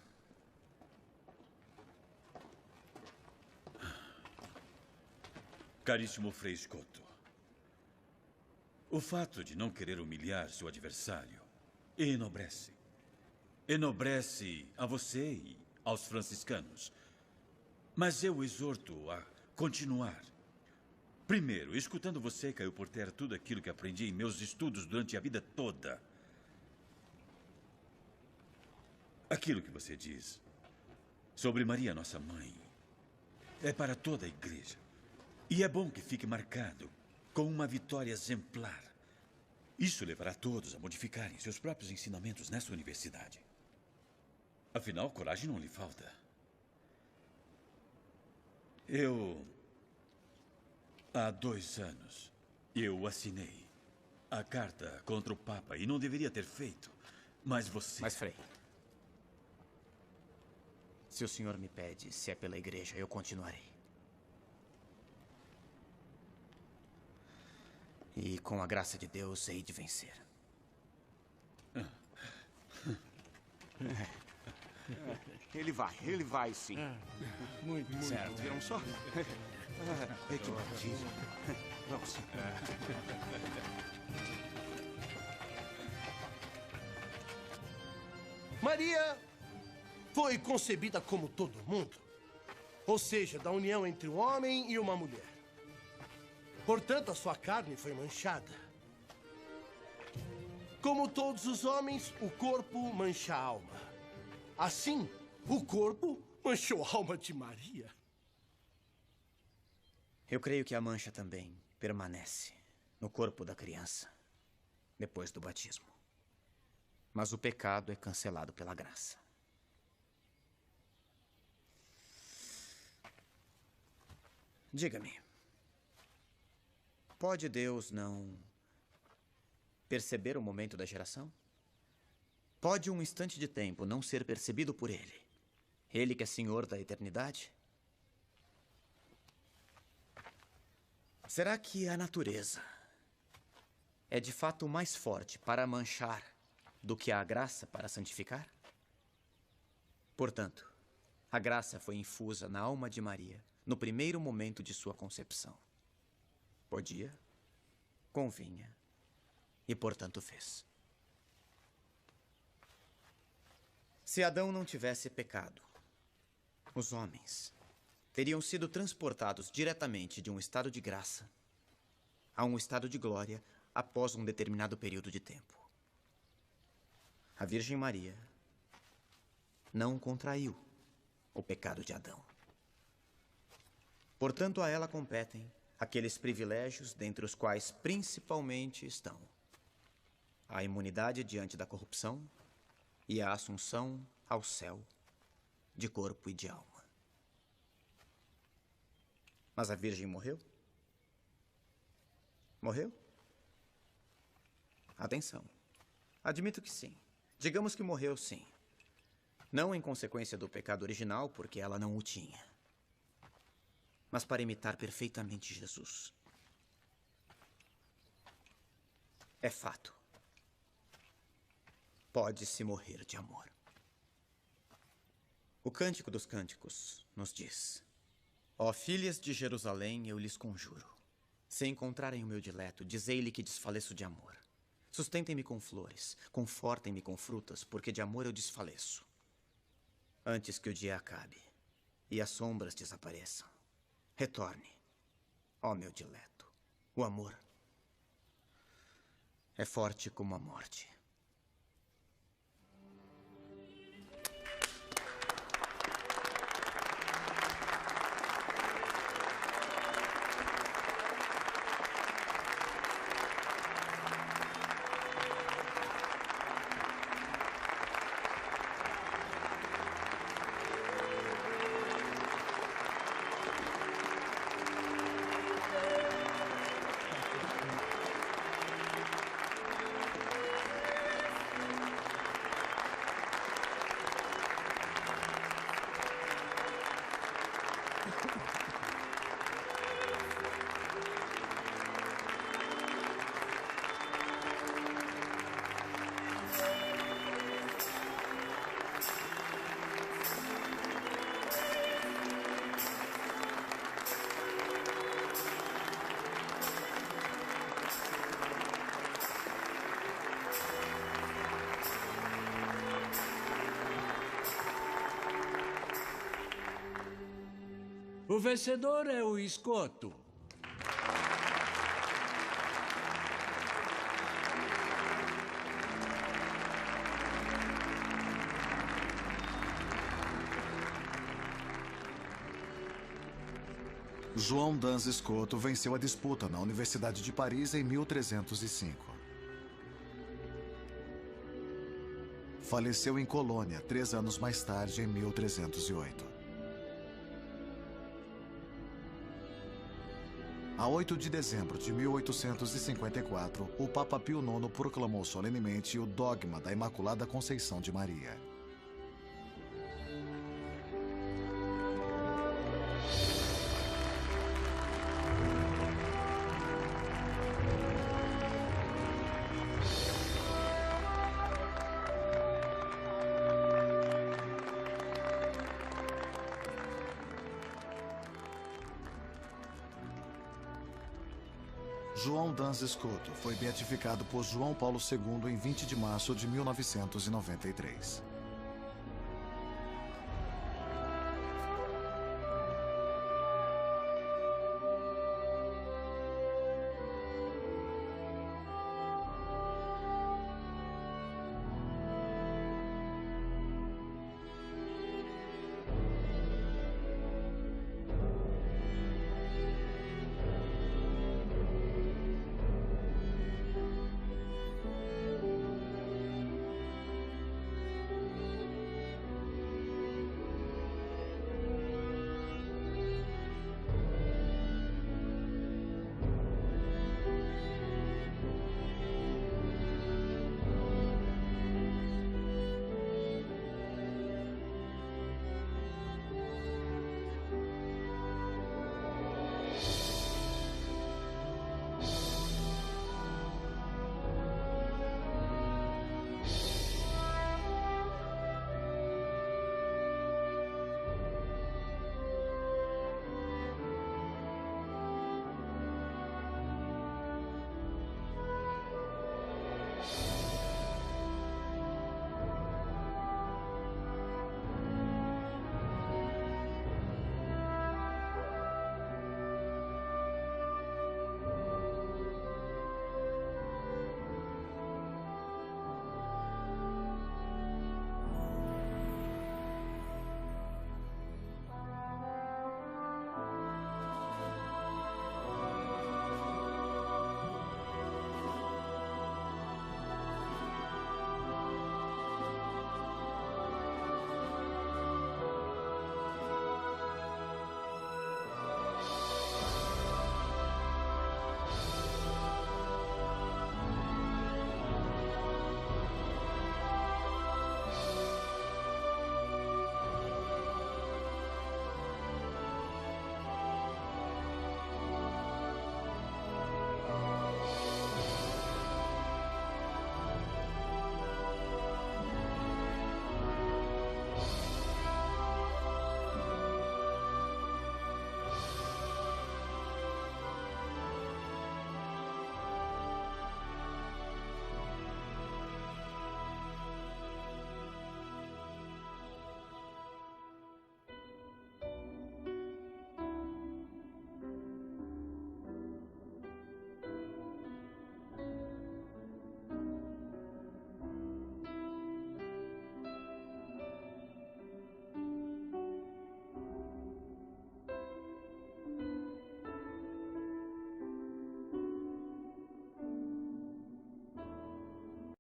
Caríssimo Frei Scotto, o fato de não querer humilhar seu adversário enobrece. Enobrece a você e aos franciscanos. Mas eu o exorto a continuar. Primeiro, escutando você, caiu por terra tudo aquilo que aprendi em meus estudos durante a vida toda. Aquilo que você diz sobre Maria, nossa mãe, é para toda a igreja. E é bom que fique marcado com uma vitória exemplar. Isso levará todos a modificarem seus próprios ensinamentos nessa universidade. Afinal, coragem não lhe falta. Há 2 anos, eu assinei a carta contra o Papa e não deveria ter feito, mas você... Mas, Frei, se o senhor me pede se é pela igreja, eu continuarei. E com a graça de Deus, hei de vencer. Ele vai sim. Muito certo. bom. Viram só? Que maravilha. Vamos. Maria foi concebida como todo mundo, ou seja, da união entre um homem e uma mulher. Portanto, a sua carne foi manchada. Como todos os homens, o corpo mancha a alma. Assim, o corpo manchou a alma de Maria. Eu creio que a mancha também permanece no corpo da criança depois do batismo. Mas o pecado é cancelado pela graça. Diga-me, pode Deus não perceber o momento da geração? Pode um instante de tempo não ser percebido por Ele? Ele que é Senhor da eternidade? Será que a natureza é de fato mais forte para manchar do que a graça para santificar? Portanto, a graça foi infusa na alma de Maria no primeiro momento de sua concepção. Podia, convinha e, portanto, fez. Se Adão não tivesse pecado, os homens teriam sido transportados diretamente de um estado de graça a um estado de glória após um determinado período de tempo. A Virgem Maria não contraiu o pecado de Adão. Portanto, a ela competem aqueles privilégios dentre os quais principalmente estão a imunidade diante da corrupção e a assunção ao céu de corpo e de alma. Mas a Virgem morreu? Morreu? Atenção. Admito que sim. Digamos que morreu, sim. Não em consequência do pecado original, porque ela não o tinha, mas para imitar perfeitamente Jesus. É fato. Pode-se morrer de amor. O Cântico dos Cânticos nos diz: ó filhas de Jerusalém, eu lhes conjuro, se encontrarem o meu dileto, dizei-lhe que desfaleço de amor. Sustentem-me com flores, confortem-me com frutas, porque de amor eu desfaleço. Antes que o dia acabe e as sombras desapareçam, retorne, ó meu dileto. O amor é forte como a morte. O vencedor é o escoto. João Dans Escoto venceu a disputa na Universidade de Paris em 1305. Faleceu em Colônia 3 anos mais tarde, em 1308. A 8 de dezembro de 1854, o Papa Pio IX proclamou solenemente o dogma da Imaculada Conceição de Maria. João Dans Escoto foi beatificado por João Paulo II em 20 de março de 1993.